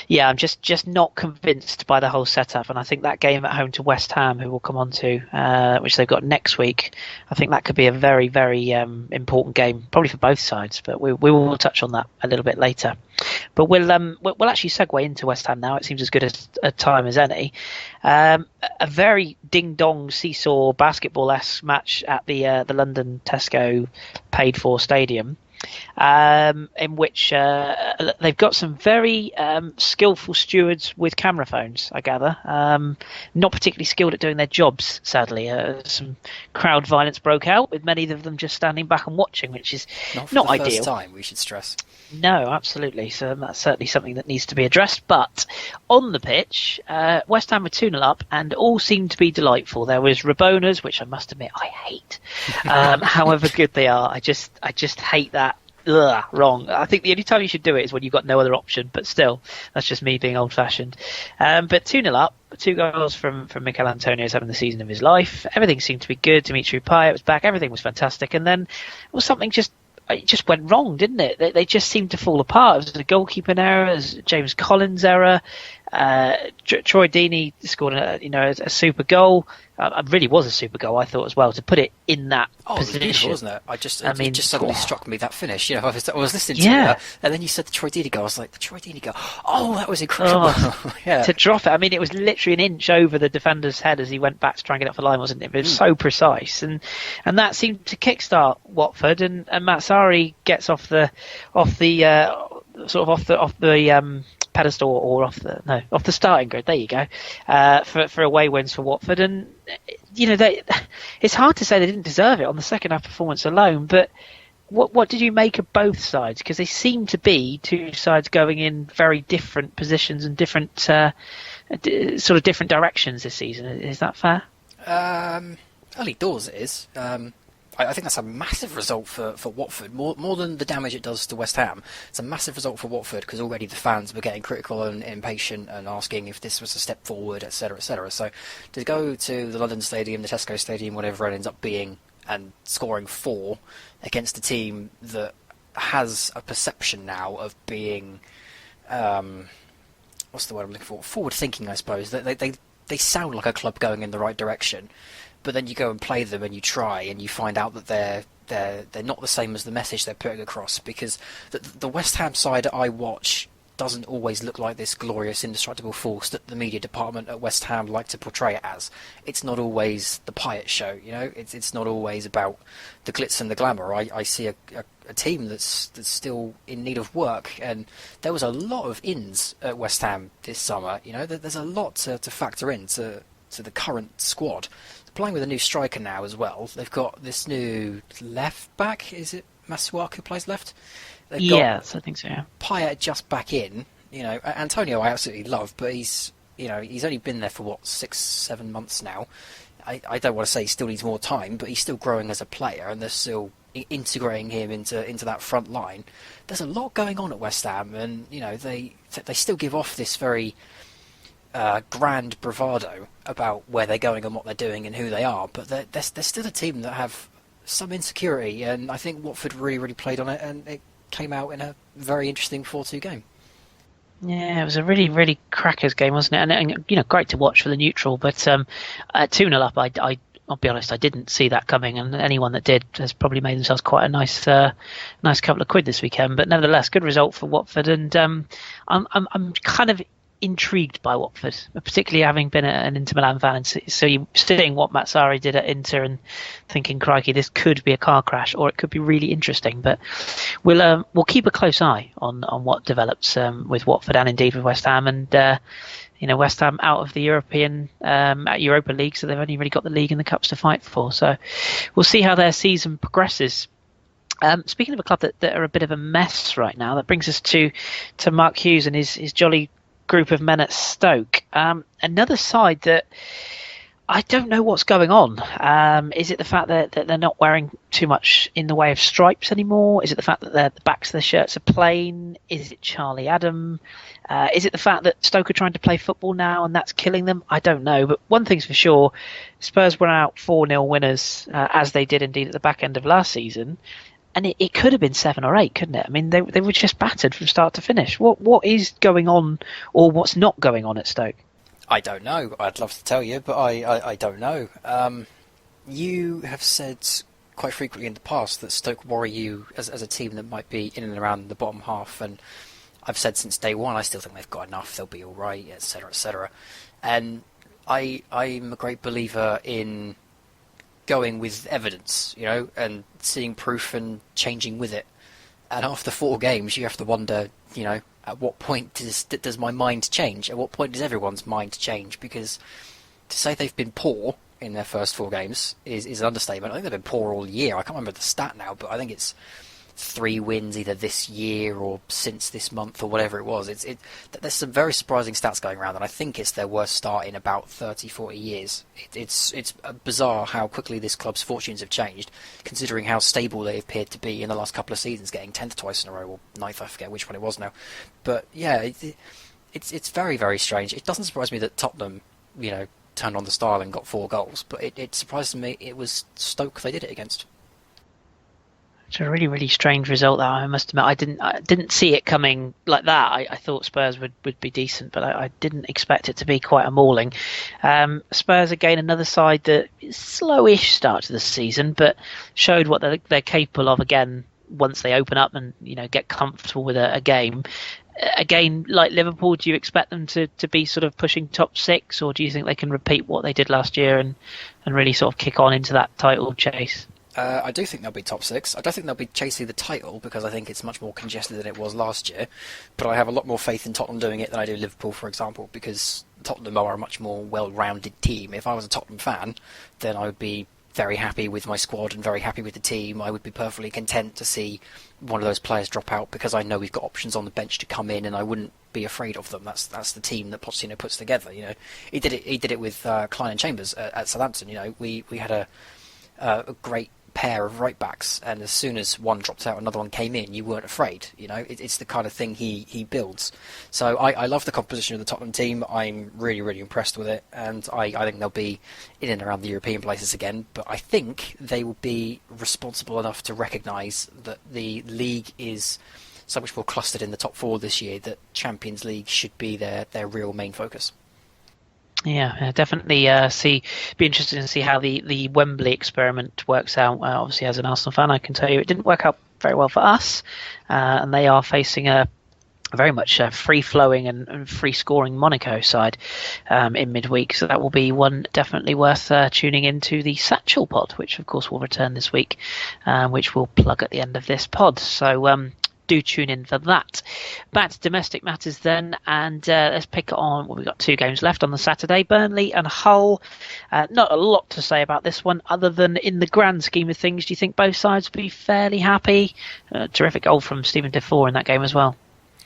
yeah, I'm just not convinced by the whole setup. And I think that game at home to West Ham, who we'll come on to, which they've got next week, I think that could be a very, very important game, probably for both sides. But we will touch on that a little bit later. But we'll actually segue into West Ham now. It seems as good a time as any. A very ding-dong seesaw basketball-esque match at the London Tesco paid-for stadium. In which they've got some very skillful stewards with camera phones, I gather. Not particularly skilled at doing their jobs, sadly. Some crowd violence broke out, with many of them just standing back and watching, which is not ideal. First time, we should stress. No, absolutely. So that's certainly something that needs to be addressed. But on the pitch, West Ham were 2-0 up, and all seemed to be delightful. There was Rabonas, which I must admit I hate. However good they are, I just hate that. Ugh, wrong. I think the only time you should do it is when you've got no other option, but still, that's just me being old-fashioned. But 2-0 up, 2 goals from Mikel Antonio's having the season of his life. Everything seemed to be good. Dimitri Payet was back. Everything was fantastic. And then something just went wrong, didn't it? They just seemed to fall apart. It was a goalkeeping error, it was a James Collins error. Troy Deeney scored a super goal. It really was a super goal, I thought, as well, to put it in that position. It was beautiful, wasn't it? It just suddenly struck me, that finish. I was listening to it, and then you said the Troy Deeney goal. I was like, the Troy Deeney goal. Oh, that was incredible. Yeah. To drop it. It was literally an inch over the defender's head as he went back to try and get it off the line, wasn't it? It was so precise, and that seemed to kickstart Watford. And Matsari gets off the pedestal, or off the starting grid. There you go. For away wins for Watford, and it's hard to say they didn't deserve it on the second half performance alone. But what did you make of both sides? Because they seem to be two sides going in very different positions and different sort of different directions this season. Is that fair? Early doors it is. I think that's a massive result for Watford, more than the damage it does to West Ham. It's a massive result for Watford because already the fans were getting critical and impatient and asking if this was a step forward, etc., etc. So to go to the London Stadium, the Tesco Stadium, whatever it ends up being, and scoring 4 against a team that has a perception now of being, what's the word I'm looking for? Forward-thinking, I suppose. They sound like a club going in the right direction. But then you go and play them and you try and you find out that they're not the same as the message they're putting across, because the West Ham side I watch doesn't always look like this glorious, indestructible force that the media department at West Ham like to portray it as. It's not always the Payet show, It's not always about the glitz and the glamour. I see a team that's still in need of work, and there was a lot of ins at West Ham this summer. There's a lot to factor into the current squad. Playing with a new striker now as well. They've got this new left back. Is it Masuaku who plays left? Yes, I think so. Yeah. Payet just back in. Antonio I absolutely love, but he's only been there for 6-7 months now. I don't want to say he still needs more time, but he's still growing as a player, and they're still integrating him into that front line. There's a lot going on at West Ham, and they still give off this very grand bravado about where they're going and what they're doing and who they are, but they're still a team that have some insecurity, and I think Watford really, really played on it, and it came out in a very interesting 4-2 game. Yeah, it was a really, really crackers game, wasn't it? And great to watch for the neutral, but 2-0 up, I'll be honest, I didn't see that coming, and anyone that did has probably made themselves quite a nice couple of quid this weekend. But nevertheless, good result for Watford, and I'm kind of intrigued by Watford, particularly having been an Inter Milan fan. So you're seeing what Matsari did at Inter and thinking, crikey, this could be a car crash, or it could be really interesting. But we'll keep a close eye on what develops with Watford and indeed with West Ham. And West Ham out of the Europa League, so they've only really got the league and the cups to fight for. So we'll see how their season progresses. Speaking of a club that are a bit of a mess right now, that brings us to Mark Hughes and his jolly group of men at Stoke. Another side that I don't know what's going on. Is it the fact that they're not wearing too much in the way of stripes anymore? Is it the fact that the backs of their shirts are plain? Is it Charlie Adam? Is it the fact that Stoke are trying to play football now and that's killing them? I don't know. But one thing's for sure, Spurs were out 4-0 winners, as they did indeed at the back end of last season. And it could have been 7 or 8, couldn't it? I mean, they were just battered from start to finish. What is going on, or what's not going on at Stoke? I don't know. I'd love to tell you, but I don't know. You have said quite frequently in the past that Stoke worry you as a team that might be in and around the bottom half, and I've said since day one I still think they've got enough, they'll be all right, etc., etc. And I'm a great believer in going with evidence, and seeing proof and changing with it. And after 4 games, you have to wonder, at what point does my mind change? At what point does everyone's mind change? Because to say they've been poor in their first 4 games is an understatement. I think they've been poor all year. I can't remember the stat now, but I think it's 3 wins either this year or since this month or whatever it was. There's some very surprising stats going around, and I think it's their worst start in about 30, 40 years. It's bizarre how quickly this club's fortunes have changed, considering how stable they appeared to be in the last couple of seasons, getting 10th twice in a row, or 9th, I forget which one it was now. But yeah, it's very, very strange. It doesn't surprise me that Tottenham, turned on the style and got 4 goals, but it surprised me it was Stoke they did it against. It's a really, really strange result. That I must admit, I didn't see it coming like that. I thought Spurs would be decent, but I didn't expect it to be quite a mauling. Spurs again, another side that is slowish start to the season, but showed what they're capable of again once they open up and get comfortable with a game. Again, like Liverpool, do you expect them to be sort of pushing top 6, or do you think they can repeat what they did last year and really sort of kick on into that title chase? I do think they'll be top 6. I don't think they'll be chasing the title because I think it's much more congested than it was last year. But I have a lot more faith in Tottenham doing it than I do Liverpool, for example, because Tottenham are a much more well-rounded team. If I was a Tottenham fan, then I would be very happy with my squad and very happy with the team. I would be perfectly content to see one of those players drop out because I know we've got options on the bench to come in, and I wouldn't be afraid of them. That's the team that Pochettino puts together. He did it with Klein and Chambers at Southampton. We had a great pair of right backs, and as soon as one dropped out, another one came in. You weren't afraid. It's the kind of thing he builds. So I love the composition of the Tottenham team. I'm really, really impressed with it, and I think they'll be in and around the European places again. But I think they will be responsible enough to recognise that the league is so much more clustered in the top 4 this year that Champions League should be their real main focus. Yeah, definitely. Be interested to see how the Wembley experiment works out. Obviously, as an Arsenal fan, I can tell you it didn't work out very well for us, and they are facing a very much free-flowing and free-scoring Monaco side in midweek. So that will be one definitely worth tuning into, the Satchel pod, which of course will return this week, which we'll plug at the end of this pod. So do tune in for that. Back to domestic matters then, and let's pick on, we've got 2 games left on the Saturday, Burnley and Hull. Not a lot to say about this one other than in the grand scheme of things, do you think both sides will be fairly happy? Terrific goal from Stephen Defoe in that game as well.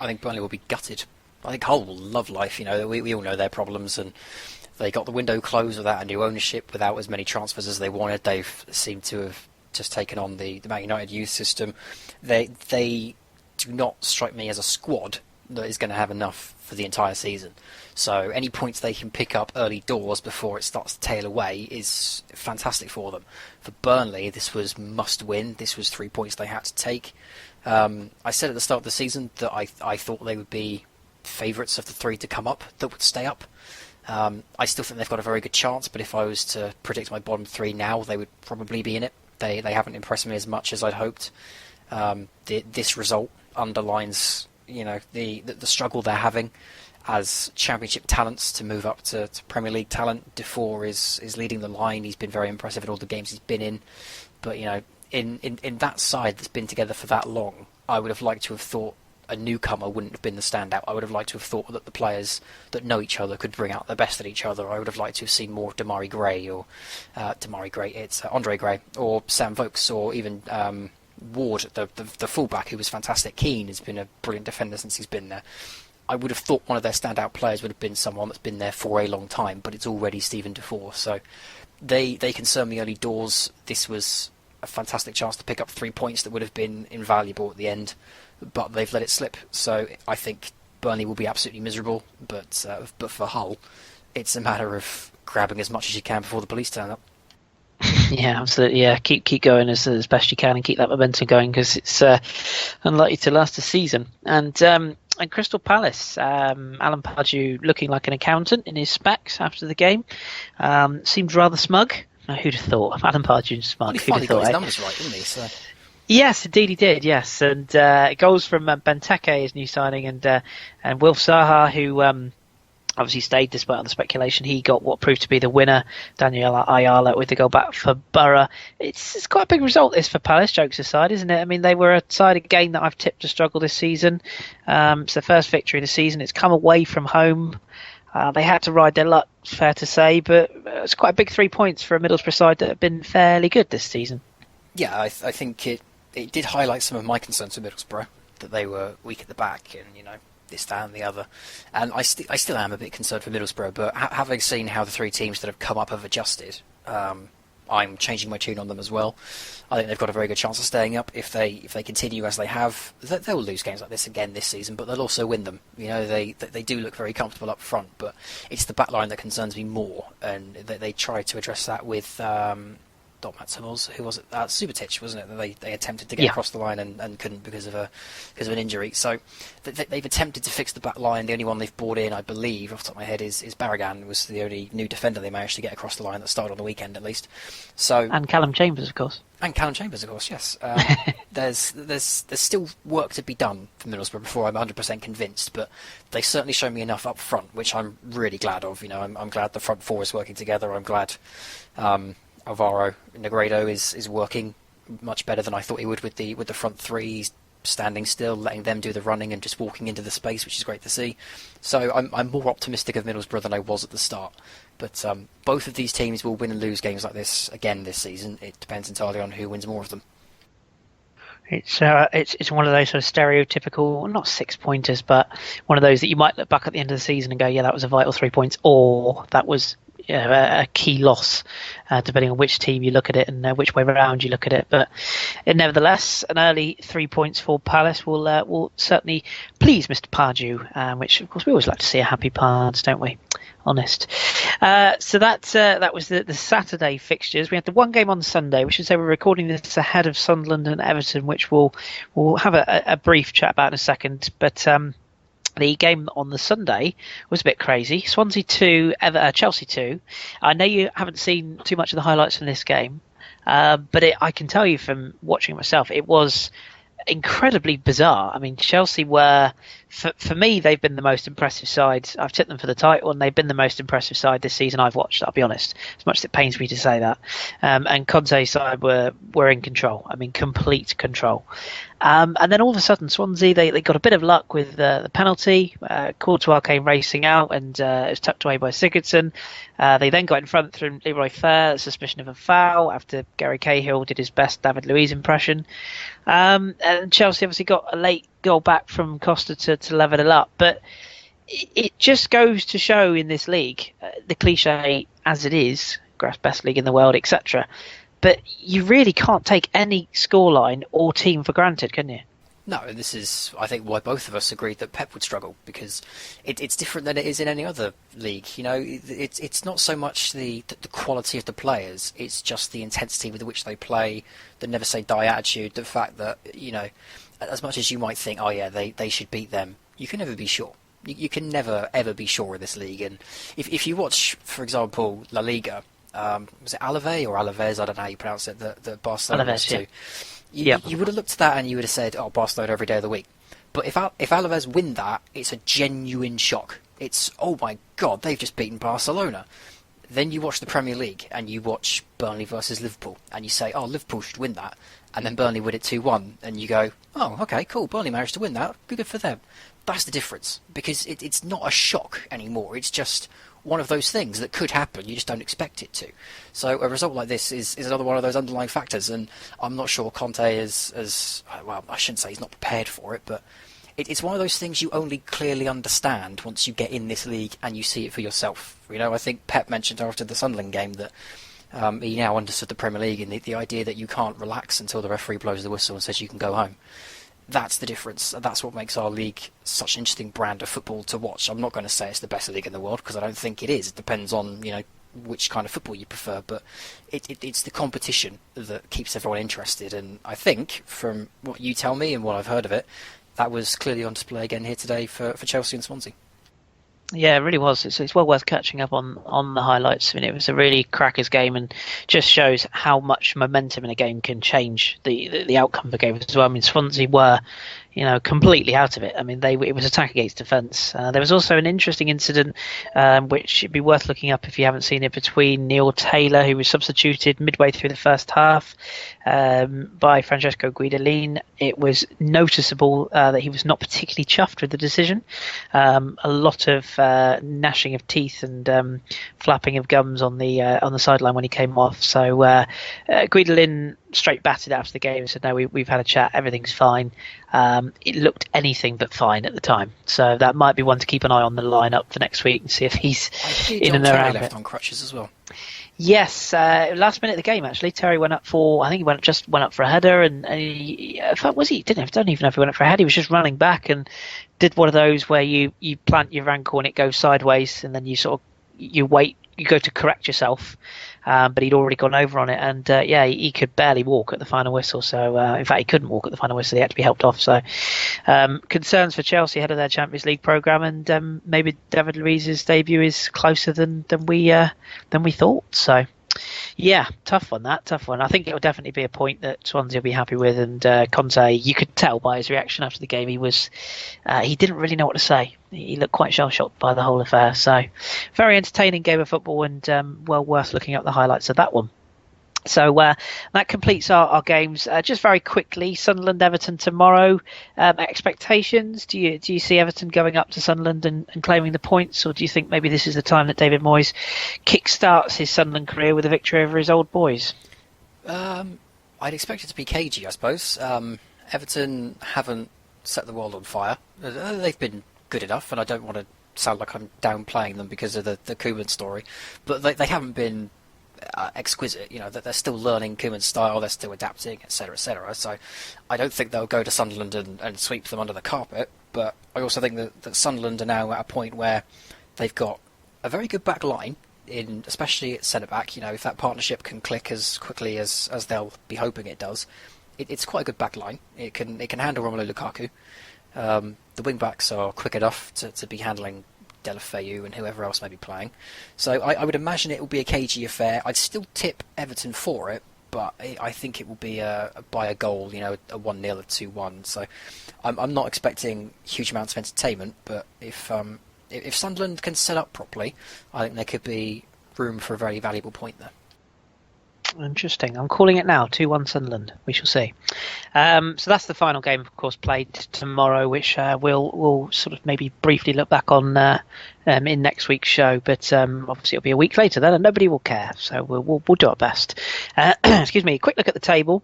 I think Burnley will be gutted. I think Hull will love life. We all know their problems, and they got the window closed without a new ownership, without as many transfers as they wanted. They've seemed to have just taken on the Man United youth system. They do not strike me as a squad that is going to have enough for the entire season. So any points they can pick up early doors before it starts to tail away is fantastic for them. For Burnley, this was must win. This was 3 points they had to take. I said at the start of the season that I thought they would be favourites of the 3 to come up that would stay up. I still think they've got a very good chance, but if I was to predict my bottom 3 now, they would probably be in it. They haven't impressed me as much as I'd hoped. This result underlines the struggle they're having as Championship talents to move up to Premier League talent. Defoe is leading the line. He's been very impressive in all the games he's been in. But in that side that's been together for that long, I would have liked to have thought a newcomer wouldn't have been the standout. I would have liked to have thought that the players that know each other could bring out the best in each other. I would have liked to have seen more It's Andre Gray or Sam Vokes, or even Ward, the fullback, who was fantastic. Keane has been a brilliant defender since he's been there. I would have thought one of their standout players would have been someone that's been there for a long time, but it's already Stephen Defoe. So they concern me early doors. This was a fantastic chance to pick up 3 points that would have been invaluable at the end, but they've let it slip. So I think Burnley will be absolutely miserable, but for Hull, it's a matter of grabbing as much as you can before the police turn up. Yeah, absolutely. Yeah, keep going as best you can and keep that momentum going, because it's unlikely to last a season. And Crystal Palace, Alan Pardew looking like an accountant in his specs after the game. Seemed rather smug. Now, who'd have thought? Alan Pardew's smug. Well, he finally got his numbers right, didn't he? So. Yes, indeed he did. Yes, and goals from Benteke, his new signing, and Wilf Zaha, who obviously stayed despite all the speculation. He got what proved to be the winner, Daniel Ayala, with the goal back for Borough. It's quite a big result, this, for Palace, jokes aside, isn't it? I mean, they were a side again that I've tipped to struggle this season. It's their first victory of the season. It's come away from home. They had to ride their luck, fair to say, but it's quite a big 3 points for a Middlesbrough side that have been fairly good this season. Yeah, I think it did highlight some of my concerns with Middlesbrough, that they were weak at the back and, this, that and the other. And I still am a bit concerned for Middlesbrough, but having seen how the three teams that have come up have adjusted, I'm changing my tune on them as well. I think they've got a very good chance of staying up if they continue as they have. They'll lose games like this again this season, but they'll also win them. They do look very comfortable up front, but it's the back line that concerns me more, and they tried to address that with not Mats Hummels, who was it? Subotic, wasn't it? That they attempted to get across the line and couldn't because of an injury. So they've attempted to fix the back line. The only one they've brought in, I believe, off the top of my head, is Barragan. Was the only new defender they managed to get across the line that started on the weekend, at least. So and Callum Chambers, of course. And Callum Chambers, of course, yes. There's still work to be done for Middlesbrough before I'm 100% convinced, but they certainly show me enough up front, which I'm really glad of. I'm glad the front four is working together. I'm glad Alvaro Negredo is working much better than I thought he would with the front three. He's standing still, letting them do the running and just walking into the space, which is great to see. So I'm more optimistic of Middlesbrough than I was at the start. But both of these teams will win and lose games like this again this season. It depends entirely on who wins more of them. It's one of those sort of stereotypical, not 6 pointers, but one of those that you might look back at the end of the season and go, yeah, that was a vital 3 points, or that was a key loss, depending on which team you look at it and which way around you look at it. But nevertheless, an early 3 points for Palace will certainly please Mr. Pardew, which of course we always like to see a happy Pards, don't we? Honest. So that was the Saturday fixtures. We had the one game on Sunday, which is, we're recording this ahead of Sunderland and Everton, which we'll have a brief chat about in a second. But the game on the Sunday was a bit crazy. Swansea 2, Chelsea 2. I know you haven't seen too much of the highlights from this game, but I can tell you from watching it myself, it was incredibly bizarre. I mean, Chelsea were, for me, they've been the most impressive side. I've tipped them for the title, and they've been the most impressive side this season I've watched, I'll be honest, as much as it pains me to say that. And Conte's side were in control. I mean, complete control. And then all of a sudden, Swansea, they got a bit of luck with the penalty. Courtois came racing out, and it was tucked away by Sigurdsson. They then got in front through Leroy Fer, suspicion of a foul, after Gary Cahill did his best David Luiz impression. And Chelsea obviously got a late goal back from Costa to level it up. But it just goes to show in this league, the cliche as it is, grass best league in the world, etc., but you really can't take any scoreline or team for granted, can you? No, this is, I think, why both of us agreed that Pep would struggle, because it's different than it is in any other league. It's not so much the quality of the players, it's just the intensity with which they play, the never say die attitude, the fact that, as much as you might think, oh yeah, they should beat them, you can never be sure. You can never, ever be sure in this league. And if you watch, for example, La Liga, was it Alaves or Alaves? I don't know how you pronounce it. The Barcelona Alaves, too. Yeah. You would have looked at that and you would have said, "Oh, Barcelona every day of the week." But if Alaves win that, it's a genuine shock. It's, oh my God, they've just beaten Barcelona. Then you watch the Premier League and you watch Burnley versus Liverpool, and you say, "Oh, Liverpool should win that," and then Burnley win it 2-1, and you go, "Oh, okay, cool. Burnley managed to win that. Good for them." That's the difference, because it's not a shock anymore. It's just, one of those things that could happen. You just don't expect it to. So a result like this is another one of those underlying factors, and I'm not sure Conte is as well. I shouldn't say he's not prepared for it, but it's one of those things you only clearly understand once you get in this league and you see it for yourself. I think Pep mentioned after the Sunderland game that he now understood the Premier League and the idea that you can't relax until the referee blows the whistle and says you can go home. That's the difference. That's what makes our league such an interesting brand of football to watch. I'm not going to say it's the best league in the world because I don't think it is. It depends on which kind of football you prefer, but it's the competition that keeps everyone interested. And I think from what you tell me and what I've heard of it, that was clearly on display again here today for Chelsea and Swansea. Yeah, it really was. It's well worth catching up on the highlights. I mean, it was a really crackers game and just shows how much momentum in a game can change the outcome of a game as well. I mean, Swansea were, completely out of it. I mean, it was attack against defence. There was also an interesting incident, which should be worth looking up if you haven't seen it, between Neil Taylor, who was substituted midway through the first half by Francesco Guidolin. It was noticeable that he was not particularly chuffed with the decision. A lot of gnashing of teeth and flapping of gums on the sideline when he came off. So Guidolin straight batted after the game and said, no, we've had a chat, everything's fine. It looked anything but fine at the time, so that might be one to keep an eye on the lineup for next week and see if he's in and around left it. On crutches as well. Yes, last minute of the game actually, Terry went up for, I think he went up for a header, and he don't even know if he went up for a header. He was just running back and did one of those where you plant your ankle and it goes sideways, and then you wait, you go to correct yourself. But he'd already gone over on it, and he could barely walk at the final whistle. So, in fact, he couldn't walk at the final whistle. He had to be helped off. So, concerns for Chelsea ahead of their Champions League programme, and maybe David Luiz's debut is closer than we thought. So, yeah, tough one. I think it will definitely be a point that Swansea will be happy with. And Conte, you could tell by his reaction after the game, he didn't really know what to say. He looked quite shell-shocked by the whole affair. So, very entertaining game of football, and well worth looking at the highlights of that one. So that completes our games. Just very quickly, Sunderland Everton tomorrow. Expectations? Do you see Everton going up to Sunderland and claiming the points, or do you think maybe this is the time that David Moyes kickstarts his Sunderland career with a victory over his old boys? I'd expect it to be cagey, I suppose. Everton haven't set the world on fire. They've been good enough, and I don't want to sound like I'm downplaying them because of the Koeman story, but they haven't been exquisite. That they're still learning Koeman's style, they're still adapting, etc., etc. So I don't think they'll go to Sunderland and sweep them under the carpet, but I also think that Sunderland are now at a point where they've got a very good back line, especially at centre back. If that partnership can click as quickly as they'll be hoping it does, it's quite a good back line. It can handle Romelu Lukaku. The wing backs are quick enough to be handling Deulofeu and whoever else may be playing. So I would imagine it will be a cagey affair. I'd still tip Everton for it, but I think it will be by a goal, a 1-0 or 2-1. So I'm not expecting huge amounts of entertainment, but if Sunderland can set up properly, I think there could be room for a very valuable point there. Interesting. I'm calling it now, 2-1 Sunderland. We shall see. So that's the final game, of course, played tomorrow, which we'll sort of maybe briefly look back on in next week's show. But obviously it'll be a week later then, and nobody will care. So we'll do our best. Excuse me. Quick look at the table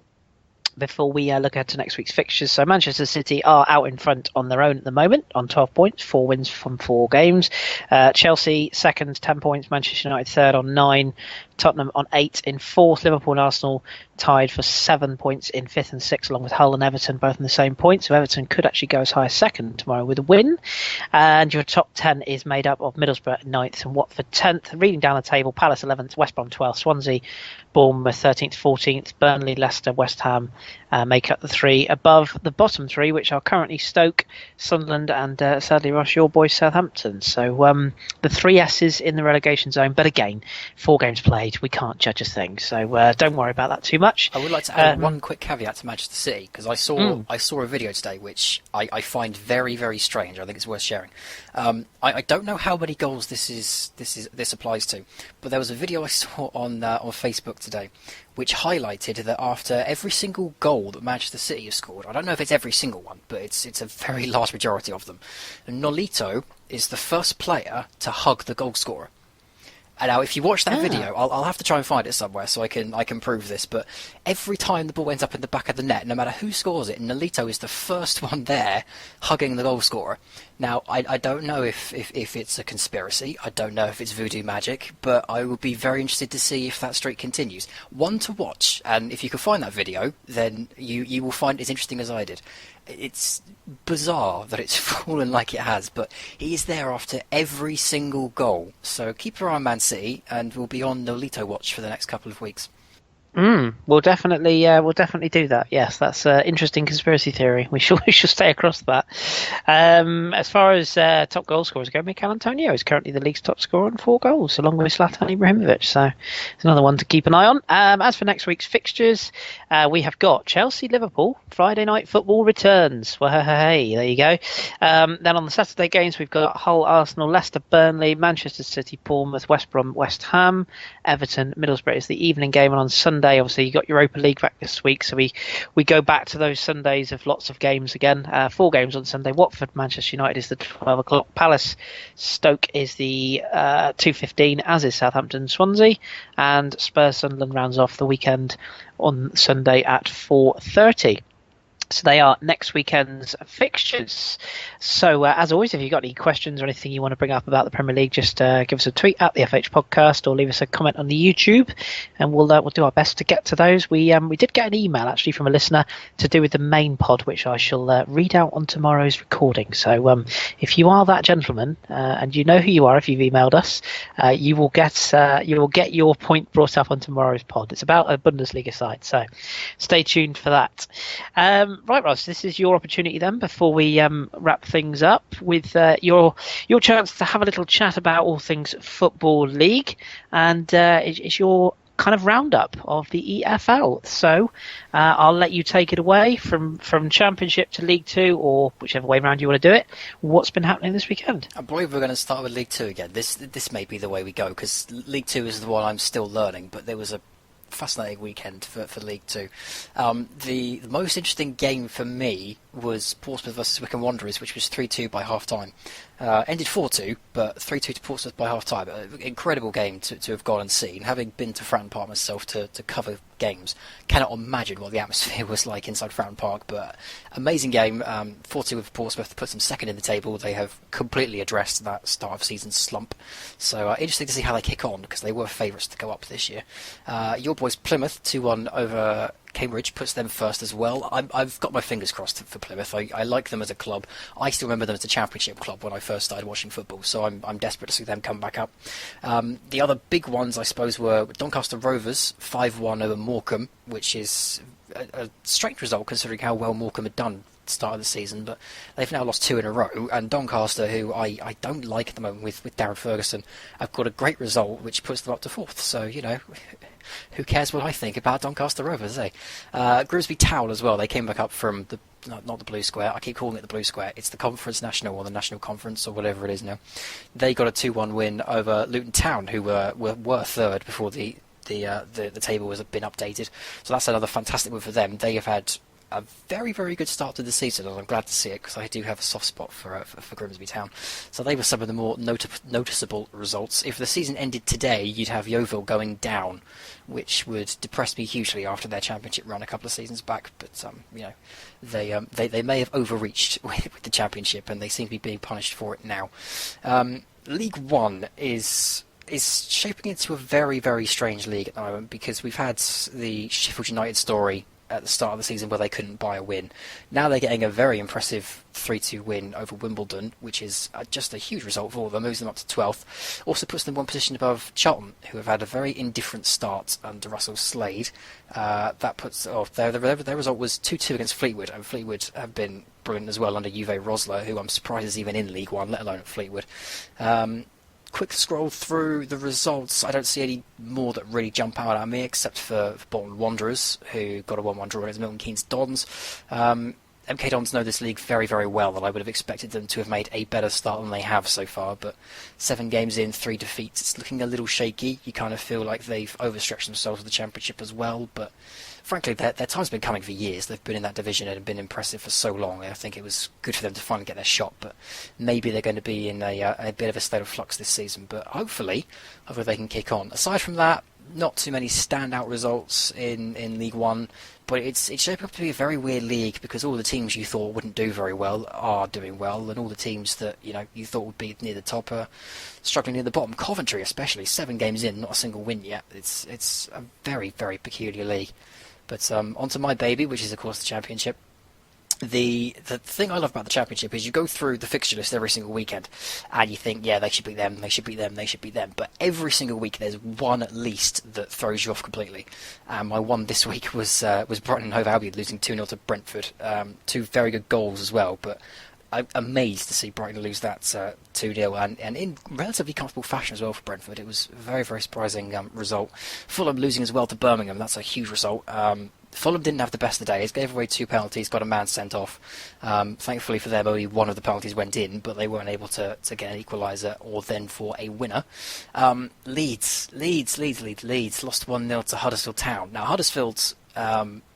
before we look ahead to next week's fixtures. So Manchester City are out in front on their own at the moment on 12 points, 4 wins from 4 games. Chelsea second, 10 points. Manchester United third on 9. Tottenham on 8 in 4th. Liverpool and Arsenal tied for 7 points in 5th and 6th, along with Hull and Everton both in the same point. So Everton could actually go as high as 2nd tomorrow with a win. And your top 10 is made up of Middlesbrough 9th and Watford 10th. Reading down the table, Palace 11th, West Brom 12th, Swansea, Bournemouth 13th, 14th, Burnley, Leicester, West Ham make up the 3 above the bottom 3, which are currently Stoke, Sunderland, and sadly, Ross, your boys Southampton. So the 3 S's in the relegation zone, but again, 4 games played. We can't judge a thing, so don't worry about that too much. I would like to add one quick caveat to Manchester City, because I saw a video today which I find very, very strange. I think it's worth sharing. I don't know how many goals this applies to, but there was a video I saw on Facebook today which highlighted that after every single goal that Manchester City have scored, I don't know if it's every single one, but it's a very large majority of them, and Nolito is the first player to hug the goal scorer. Now, if you watch that video, I'll have to try and find it somewhere so I can prove this. But every time the ball ends up in the back of the net, no matter who scores it, Nolito is the first one there hugging the goal scorer. Now, I don't know if it's a conspiracy. I don't know if it's voodoo magic, but I would be very interested to see if that streak continues. One to watch, and if you can find that video, then you will find it as interesting as I did. It's bizarre that it's fallen like it has, but he is there after every single goal. So keep your eye on Man City, and we'll be on Nolito watch for the next couple of weeks. We'll definitely do that. Yes, that's an interesting conspiracy theory. We should stay across that. As far as top goal scorers go, Mikel Antonio is currently the league's top scorer on 4 goals, along with Zlatan Ibrahimovic. So it's another one to keep an eye on. As for next week's fixtures, we have got Chelsea-Liverpool. Friday night football returns. Well, hey, there you go. Then on the Saturday games, we've got Hull, Arsenal, Leicester, Burnley, Manchester City, Bournemouth, West Brom, West Ham, Everton, Middlesbrough is the evening game, and on Sunday, obviously, you got Europa League back this week, so we go back to those Sundays of lots of games again. 4 games on Sunday. Watford, Manchester United is the 12 o'clock. Palace, Stoke is the 2:15, as is Southampton, Swansea, and Spurs, Sunderland rounds off the weekend on Sunday at 4:30. So they are next weekend's fixtures. So as always, if you've got any questions or anything you want to bring up about the Premier League, just give us a tweet at the FH Podcast or leave us a comment on the YouTube, and we'll do our best to get to those. We did get an email actually from a listener to do with the main pod, which I shall read out on tomorrow's recording. So if you are that gentleman, and you know who you are if you've emailed us, you will get your point brought up on tomorrow's pod. It's about a Bundesliga side, so stay tuned for that. Right, Ross, this is your opportunity then before we wrap things up with your chance to have a little chat about all things Football League, and it's your kind of roundup of the EFL. So I'll let you take it away from Championship to League 2, or whichever way around you want to do it. What's been happening this weekend? I believe we're going to start with League 2 again. This may be the way we go, because League 2 is the one I'm still learning, but there was a fascinating weekend for League 2. The most interesting game for me was Portsmouth versus Wycombe Wanderers, which was 3-2 by half-time. Ended 4-2, but 3-2 to Portsmouth by half-time. Incredible game to have gone and seen. Having been to Fratton Park myself to cover games, cannot imagine what the atmosphere was like inside Fratton Park, but amazing game. 4-2 with Portsmouth, puts them second in the table. They have completely addressed that start of season slump. So interesting to see how they kick on, because they were favourites to go up this year. Your boys Plymouth, 2-1 over Cambridge, puts them first as well. I've got my fingers crossed for Plymouth. I like them as a club. I still remember them as a Championship club when I first started watching football, so I'm desperate to see them come back up. The other big ones, I suppose, were Doncaster Rovers, 5-1 over Morecambe, which is a strange result considering how well Morecambe had done at the start of the season, but they've now lost 2 in a row, and Doncaster, who I don't like at the moment with Darren Ferguson, have got a great result which puts them up to 4th, so who cares what I think about Doncaster Rovers, eh? Grimsby Town as well, they came back up from not the Blue Square, I keep calling it the Blue Square, it's the Conference National or the National Conference or whatever it is now. They got a 2-1 win over Luton Town, who were third before the table has been updated, so that's another fantastic win for them. They have had a very, very good start to the season, and I'm glad to see it, because I do have a soft spot for Grimsby Town. So they were some of the more noticeable results. If the season ended today, you'd have Yeovil going down, which would depress me hugely after their Championship run a couple of seasons back. But they may have overreached with the Championship, and they seem to be being punished for it now. League 1 is shaping into a very, very strange league at the moment, because we've had the Sheffield United story at the start of the season where they couldn't buy a win. Now they're getting a very impressive 3-2 win over Wimbledon, which is just a huge result for them, moves them up to 12th. Also puts them one position above Charlton, who have had a very indifferent start under Russell Slade. That puts their result was 2-2 against Fleetwood, and Fleetwood have been brilliant as well under Uwe Rosler, who I'm surprised is even in League 1, let alone at Fleetwood. Quick scroll through the results. I don't see any more that really jump out at me, except for Bolton Wanderers, who got a 1-1 draw against Milton Keynes Dons. MK Dons know this league very, very well, and I would have expected them to have made a better start than they have so far, but 7 games in, 3 defeats. It's looking a little shaky. You kind of feel like they've overstretched themselves with the Championship as well, but frankly, their time's been coming for years. They've been in that division and been impressive for so long. I think it was good for them to finally get their shot, but maybe they're going to be in a bit of a state of flux this season. But hopefully they can kick on. Aside from that, not too many standout results in League One, but it's shaping up to be a very weird league because all the teams you thought wouldn't do very well are doing well, and all the teams that you thought would be near the top are struggling near the bottom. Coventry, especially, 7 games in, not a single win yet. It's a very, very peculiar league. But onto my baby, which is of course the Championship. The thing I love about the Championship is you go through the fixture list every single weekend and you think, yeah, they should beat them, they should beat them, they should beat them. But every single week there's one at least that throws you off completely. My one this week was Brighton and Hove Albion losing 2-0 to Brentford. 2 very good goals as well, but I'm amazed to see Brighton lose that 2-0 and in relatively comfortable fashion as well for Brentford. It was a very, very surprising result. Fulham losing as well to Birmingham, that's a huge result. Fulham didn't have the best of the days, gave away 2 penalties, got a man sent off. Thankfully for them, only one of the penalties went in, but they weren't able to get an equaliser or then for a winner. Leeds lost 1-0 to Huddersfield Town. Now, Huddersfield's...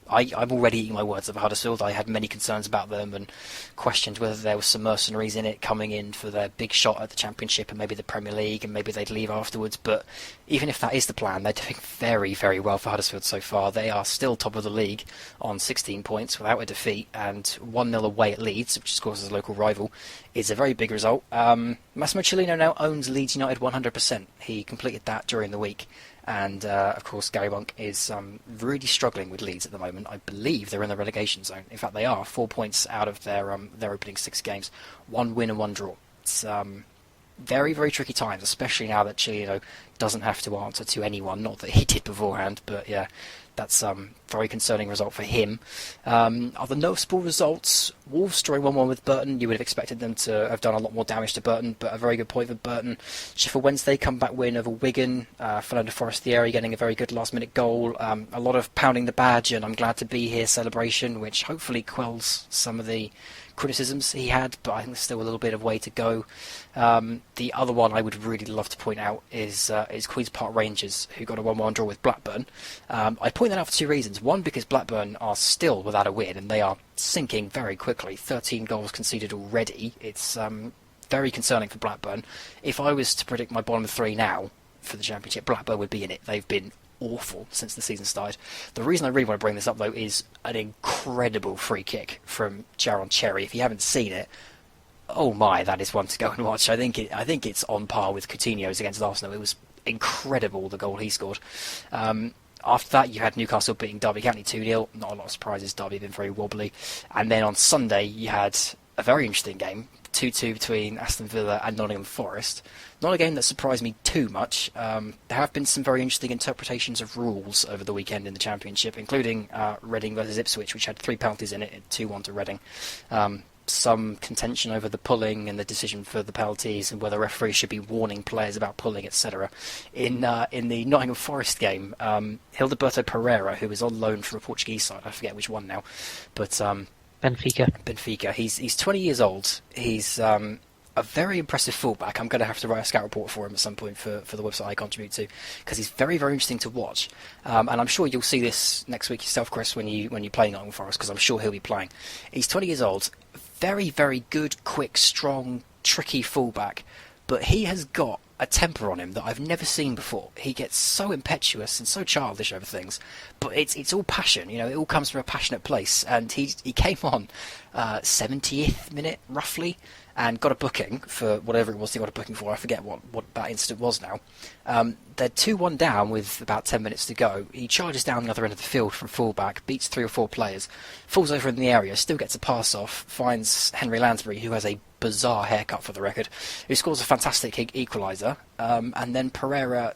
I'm already eating my words over Huddersfield. I had many concerns about them and questioned whether there was some mercenaries in it coming in for their big shot at the Championship and maybe the Premier League, and maybe they'd leave afterwards. But even if that is the plan, they're doing very, very well for Huddersfield so far. They are still top of the league on 16 points without a defeat, and 1-0 away at Leeds, which of course is a local rival, is a very big result. Massimo Cellino now owns Leeds United 100%. He completed that during the week. And, of course, Gary Monk is really struggling with Leeds at the moment. I believe they're in the relegation zone. In fact, they are 4 points out of their opening 6 games. 1 win and 1 draw. It's very, very tricky times, especially now that Cellino doesn't have to answer to anyone. Not that he did beforehand, but yeah, that's a very concerning result for him. Other noticeable results, Wolves drawing 1-1 with Burton. You would have expected them to have done a lot more damage to Burton, but a very good point for Burton. Sheffield Wednesday comeback win over Wigan. Fernando Forestieri getting a very good last-minute goal. A lot of pounding the badge and I'm glad to be here celebration, which hopefully quells some of the criticisms he had, but I think there's still a little bit of way to go. The other one I would really love to point out is Queen's Park Rangers, who got a 1-1 draw with Blackburn. I point that out for 2 reasons. One, because Blackburn are still without a win, and they are sinking very quickly. 13 goals conceded already. It's very concerning for Blackburn. If I was to predict my bottom 3 now for the Championship, Blackburn would be in it. They've been awful since the season started. The reason I really want to bring this up, though, is an incredible free kick from Jaron Cherry. If you haven't seen it, oh my, that is one to go and watch. I think it's on par with Coutinho's against Arsenal. It was incredible, the goal he scored. After that, you had Newcastle beating Derby County 2-0. Not a lot of surprises. Derby have been very wobbly. And then on Sunday, you had a very interesting game, 2-2 between Aston Villa and Nottingham Forest. Not a game that surprised me too much. There have been some very interesting interpretations of rules over the weekend in the Championship, including Reading versus Ipswich, which had 3 penalties in it, 2-1 to Reading. Some contention over the pulling and the decision for the penalties and whether referees should be warning players about pulling, etc. In the Nottingham Forest game, Hildeberto Pereira, who is on loan from a Portuguese side, I forget which one now, but Benfica. He's 20 years old. He's a very impressive fullback. I'm going to have to write a scout report for him at some point for the website I contribute to, because he's very, very interesting to watch. And I'm sure you'll see this next week yourself, Chris, when you play Nottingham Forest, because I'm sure he'll be playing. He's 20 years old. Very, very good, quick, strong, tricky fullback, but he has got a temper on him that I've never seen before. He gets so impetuous and so childish over things, but it's all passion. It all comes from a passionate place. And he came on 70th minute roughly, and got a booking for whatever it was he got a booking for. I forget what that incident was now. They're 2-1 down with about 10 minutes to go. He charges down the other end of the field from fullback, beats 3 or 4 players, falls over in the area, still gets a pass off, finds Henry Lansbury, who has a bizarre haircut for the record, who scores a fantastic equaliser, and then Pereira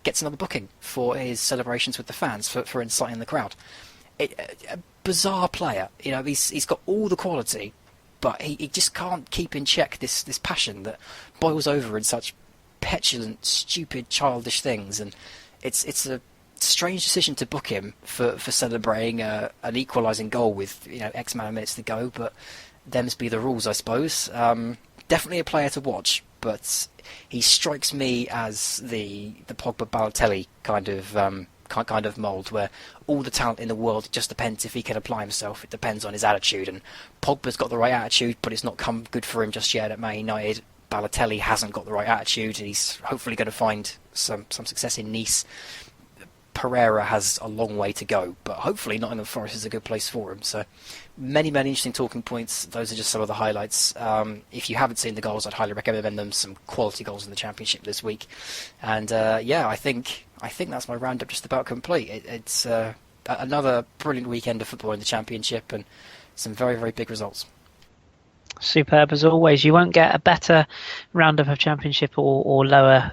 gets another booking for his celebrations with the fans, for inciting the crowd. A bizarre player. He's got all the quality, but he just can't keep in check this passion that boils over in such petulant, stupid, childish things. And it's a strange decision to book him for celebrating an equalising goal with X amount of minutes to go, but them's be the rules, I suppose. Definitely a player to watch, but he strikes me as the Pogba Balotelli kind of kind of mould where all the talent in the world just depends if he can apply himself. It depends on his attitude, and Pogba's got the right attitude, but it's not come good for him just yet at Man United. Balotelli hasn't got the right attitude, and he's hopefully going to find some success in Nice. Pereira has a long way to go, but hopefully Nottingham Forest is a good place for him. So many interesting talking points. Those are just some of the highlights. If you haven't seen the goals, I'd highly recommend them. Some quality goals in the Championship this week. And I think that's my roundup just about complete. It's another brilliant weekend of football in the Championship and some very, very big results. Superb as always. You won't get a better roundup of Championship or lower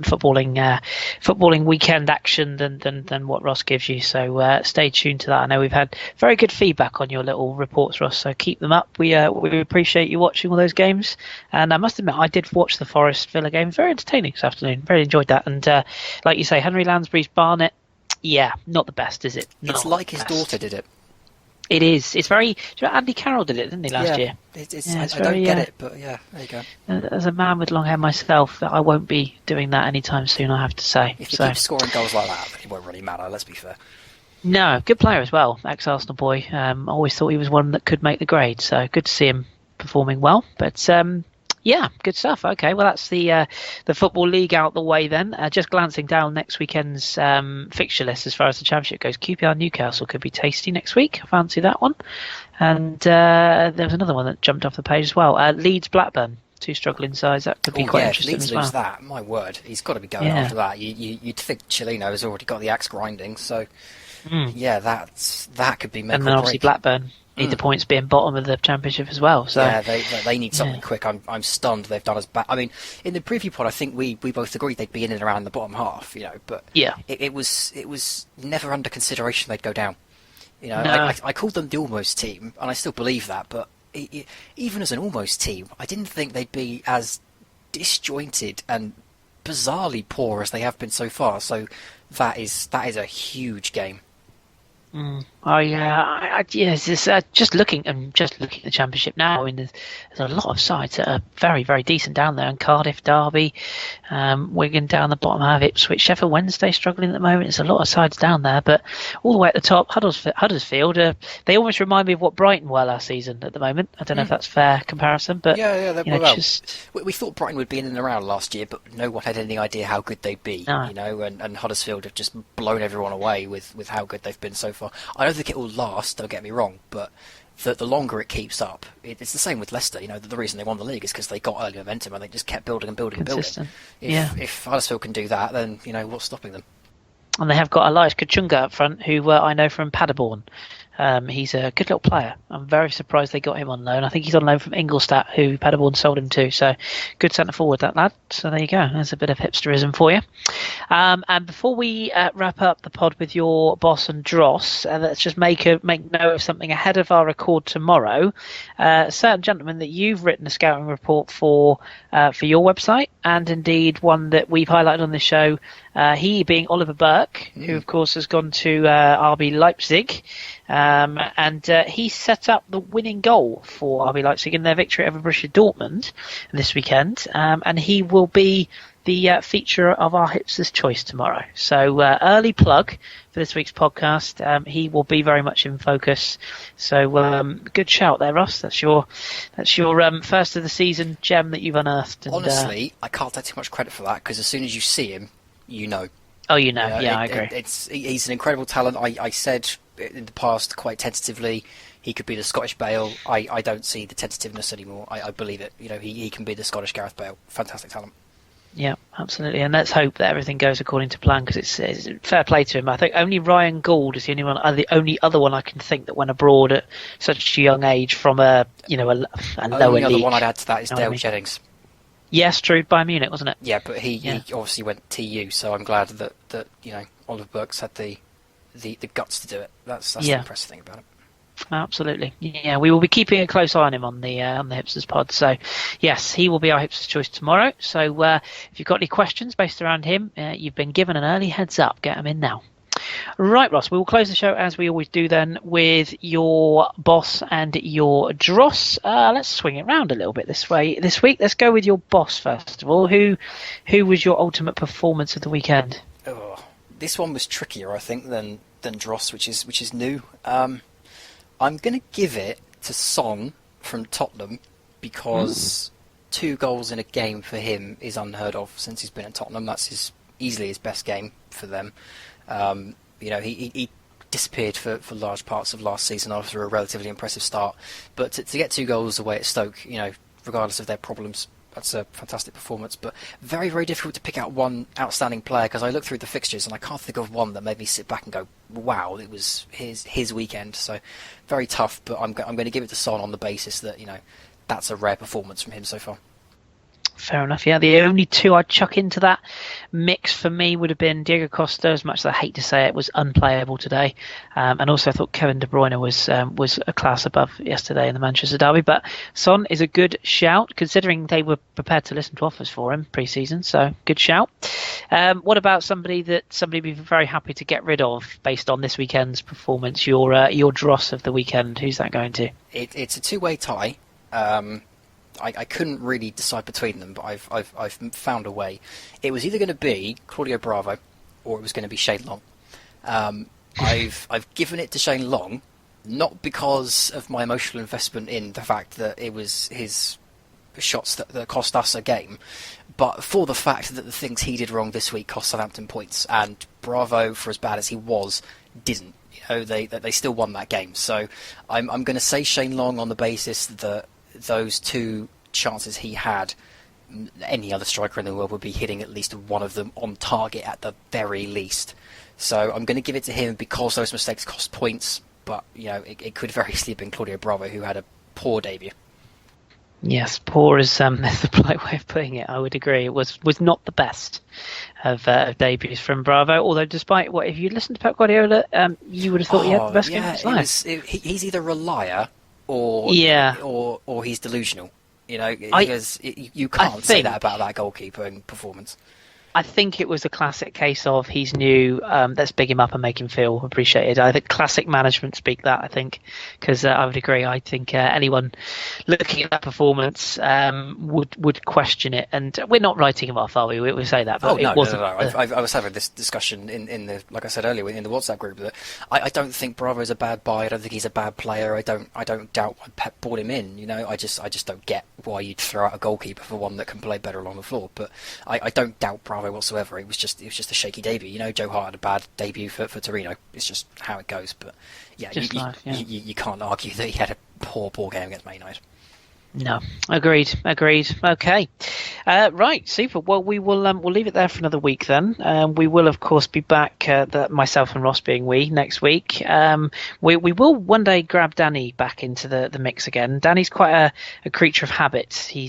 footballing weekend action than what Ross gives you. So stay tuned to that. I know we've had very good feedback on your little reports, Ross. So keep them up. We appreciate you watching all those games. And I must admit, I did watch the Forest Villa game. Very entertaining this afternoon. Very enjoyed that. And like you say, Henry Lansbury's Barnet. Yeah, not the best, is it? It's like his daughter did it. It is. It's very. Andy Carroll did it, didn't he, last year? I don't get it, but yeah, there you go. As a man with long hair myself, I won't be doing that anytime soon, I have to say. If you keep scoring goals like that, then it won't really matter, let's be fair. No, good player as well, ex-Arsenal boy. I always thought he was one that could make the grade, so good to see him performing well. But yeah, good stuff. Okay, well that's the Football League out the way then. Just glancing down next weekend's fixture list as far as the Championship goes. QPR Newcastle could be tasty next week. I fancy that one. And there was another one that jumped off the page as well. Leeds Blackburn, two struggling sides. That could be quite interesting Leeds as well. Lose that, my word, he's got to be going after that. You'd think Chilino has already got the axe grinding, so yeah, that could be make and then obviously Blackburn need the points being bottom of the Championship as well. So yeah, they need something quick. I'm stunned they've done as bad. I mean, in the preview pod, I think we both agreed they'd be in and around the bottom half, but yeah, it was never under consideration they'd go down. No. I called them the almost team, and I still believe that. But even as an almost team, I didn't think they'd be as disjointed and bizarrely poor as they have been so far. So that is a huge game. Oh yeah, it's just looking at the Championship now. I mean, there's a lot of sides that are very, very decent down there. And Cardiff, Derby, Wigan down the bottom half, Ipswich, Sheffield Wednesday struggling at the moment. There's a lot of sides down there, but all the way at the top, Huddersfield. They almost remind me of what Brighton were last season at the moment. I don't know if that's a fair comparison, but we thought Brighton would be in and around last year, but no one had any idea how good they'd be. No. And Huddersfield have just blown everyone away with how good they've been so far. I don't think it will last, don't get me wrong, but the longer it keeps up, it's the same with Leicester. The reason they won the league is because they got early momentum and they just kept building and building Consistent. and building. If Huddersfield can do that, then what's stopping them? And they have got Elias Kachunga up front, who I know from Paderborn. He's a good little player. I'm very surprised they got him on loan. I think he's on loan from Ingolstadt, who Paderborn sold him to. So good centre forward, that lad. So there you go. There's a bit of hipsterism for you. And before we wrap up the pod with your boss and dross, let's just make note of something ahead of our record tomorrow. A certain gentleman that you've written a scouting report for your website, and indeed one that we've highlighted on this show. He being Oliver Burke, who of course has gone to RB Leipzig. And he set up the winning goal for RB Leipzig in their victory over Borussia Dortmund this weekend, and he will be the feature of our Hipsters Choice tomorrow. So early plug for this week's podcast. He will be very much in focus. So good shout there, Ross. That's your first of the season gem that you've unearthed. And, honestly, I can't take too much credit for that because as soon as you see him, you know. Oh, yeah, I agree. He's an incredible talent. I said in the past quite tentatively he could be the Scottish Bale. I don't see the tentativeness anymore. I believe it. He can be the Scottish Gareth Bale. Fantastic talent. Yeah, absolutely. And let's hope that everything goes according to plan because it's fair play to him. I think only Ryan Gould is the only other one I can think that went abroad at such a young age from a lower league. The only other one I'd add to that is Dale Jennings. Yes, true. Bayern Munich, wasn't it? Yeah, but he obviously went TU, so I'm glad that Oliver Burke's had the guts to do it. That's the impressive thing about it. Absolutely. Yeah, we will be keeping a close eye on him on the Hipsters pod. So, yes, he will be our Hipsters choice tomorrow. So, if you've got any questions based around him, you've been given an early heads up. Get them in now. Right, Ross, we will close the show as we always do then with your boss and your dross. Let's swing it round a little bit this week. Let's go with your boss first of all. Who was your ultimate performance of the weekend? Oh, this one was trickier, I think, than Dross, which is new. I'm going to give it to Son from Tottenham because 2 goals in a game for him is unheard of since he's been at Tottenham. That's easily his best game for them. He disappeared for large parts of last season after a relatively impressive start, but to get 2 goals away at Stoke, regardless of their problems, that's a fantastic performance. But very, very difficult to pick out one outstanding player, because I looked through the fixtures and I can't think of one that made me sit back and go, wow, it was his weekend. So very tough, but I'm going to give it to Son on the basis that that's a rare performance from him so far. Fair enough. Yeah, the only 2 I'd chuck into that mix for me would have been Diego Costa. As much as I hate to say it, was unplayable today, and also I thought Kevin De Bruyne was a class above yesterday in the Manchester derby. But Son is a good shout, considering they were prepared to listen to offers for him pre-season. So good shout. What about somebody would be very happy to get rid of based on this weekend's performance? Your dross of the weekend. Who's that going to? It's a 2-way tie. I couldn't really decide between them, but I've found a way. It was either going to be Claudio Bravo or it was going to be Shane Long. I've given it to Shane Long, not because of my emotional investment in the fact that it was his shots that cost us a game, but for the fact that the things he did wrong this week cost Southampton points, and Bravo, for as bad as he was, didn't. They still won that game. So I'm going to say Shane Long on the basis that those 2 chances he had, any other striker in the world would be hitting at least one of them on target at the very least. So I'm going to give it to him because those mistakes cost points, but it could very easily have been Claudio Bravo, who had a poor debut. Yes, poor is the polite way of putting it. I would agree. It was not the best of debuts from Bravo. Although, despite if you listened to Pep Guardiola, you would have thought he had the best game of his life. He's either a liar or he's delusional. Because you can't say that about that goalkeeper in performance. I think it was a classic case of he's new, let's big him up and make him feel appreciated. I think classic management speak that, I think, because I would agree. I think anyone looking at that performance would question it. And we're not writing him off, are we? We say that, but it wasn't. No. I was having this discussion in the, like I said earlier, in the WhatsApp group, that I don't think Bravo's a bad buy. I don't think he's a bad player. I don't doubt why Pep brought him in. I just don't get why you'd throw out a goalkeeper for one that can play better along the floor. But I don't doubt Bravo whatsoever. It was just a shaky debut. Joe Hart had a bad debut for Torino. It's just how it goes. But yeah, you can't argue that he had a poor game against Man United. No, agreed. Okay, right, super. Well, we'll leave it there for another week then. We will, of course, be back. Myself and Ross being next week. We will one day grab Danny back into the mix again. Danny's quite a creature of habit. He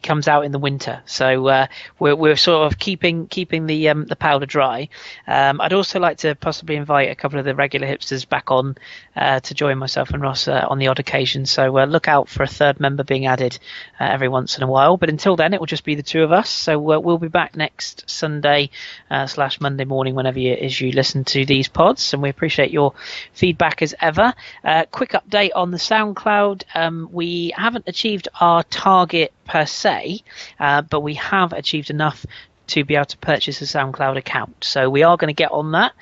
comes out in the winter, so we're sort of keeping the powder dry. I'd also like to possibly invite a couple of the regular hipsters back on to join myself and Ross on the odd occasion. So look out for a third member being added every once in a while, but until then it will just be the 2 of us. So we'll be back next Sunday / Monday morning, whenever you listen to these pods, and we appreciate your feedback as ever. Quick update on the SoundCloud. We haven't achieved our target per se, but we have achieved enough to be able to purchase a SoundCloud account. So we are going to get on that.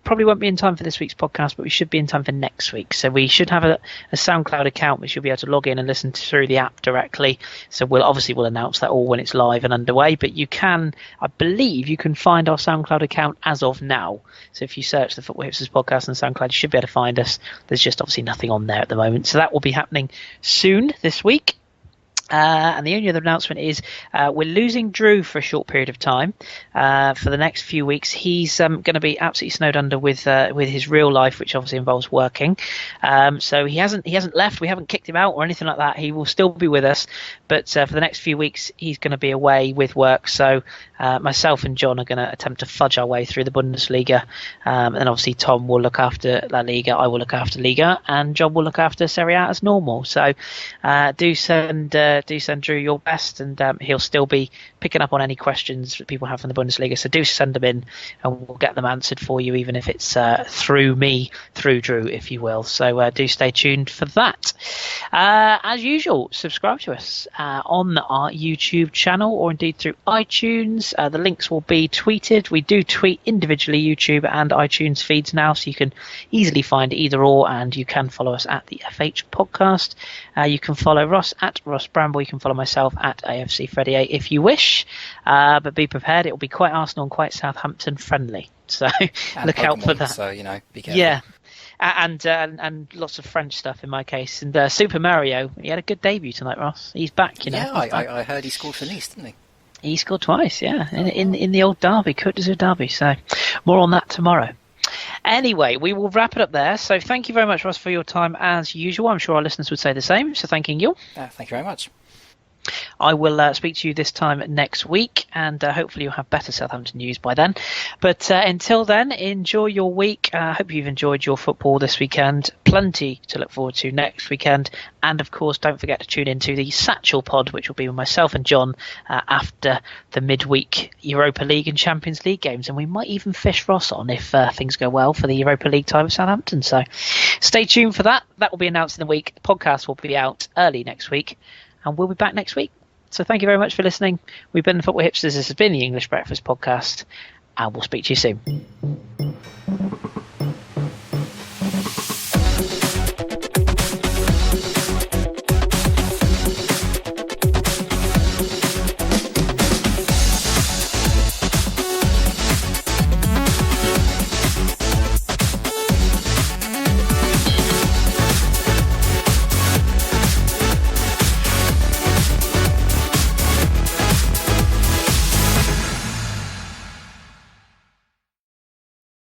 Probably won't be in time for this week's podcast, but we should be in time for next week. So we should have a SoundCloud account which you'll be able to log in and listen through the app directly. So we'll announce that all when it's live and underway. But I believe you can find our SoundCloud account as of now. So if you search the Football Hipsters podcast on SoundCloud, you should be able to find us. There's just obviously nothing on there at the moment. So that will be happening soon this week. And the only other announcement is we're losing Drew for a short period of time. For the next few weeks, he's going to be absolutely snowed under with his real life, which obviously involves working. So he hasn't left. We haven't kicked him out or anything like that. He will still be with us, but for the next few weeks, he's going to be away with work. So myself and John are going to attempt to fudge our way through the Bundesliga, and obviously Tom will look after La Liga. I will look after Liga, and John will look after Serie A as normal. So do send do send Drew your best, and he'll still be picking up on any questions that people have from the Bundesliga. So do send them in, and we'll get them answered for you, even if it's through me, through Drew, if you will. So do stay tuned for that. As usual, subscribe to us on our YouTube channel, or indeed through iTunes. The links will be tweeted. We do tweet individually YouTube and iTunes feeds now, so you can easily find either or, and you can follow us at the FH Podcast. You can follow Ross at Ross Bramble. You can follow myself at AFC Freddy 8 if you wish, but be prepared, it will be quite Arsenal and quite Southampton friendly, so look Pokemon, out for that. So be careful. Yeah, and lots of French stuff in my case. And Super Mario, he had a good debut tonight, Ross. He's back, Yeah, I heard he scored for Nice, didn't he? He scored twice, yeah, in the old derby, Côte d'Azur derby. So more on that tomorrow. Anyway, we will wrap it up there. So thank you very much, Ross, for your time as usual. I'm sure our listeners would say the same. So thanking you. Thank you very much. I will speak to you this time next week, and hopefully you'll have better Southampton news by then. But until then, enjoy your week. I hope you've enjoyed your football this weekend. Plenty to look forward to next weekend. And of course, don't forget to tune into the Satchel Pod, which will be with myself and John after the midweek Europa League and Champions League games. And we might even fish Ross on if things go well for the Europa League time of Southampton. So stay tuned for that. That will be announced in the week. The podcast will be out early next week, and we'll be back next week. So thank you very much for listening. We've been the Football Hipsters. This has been the English Breakfast Podcast, and we'll speak to you soon.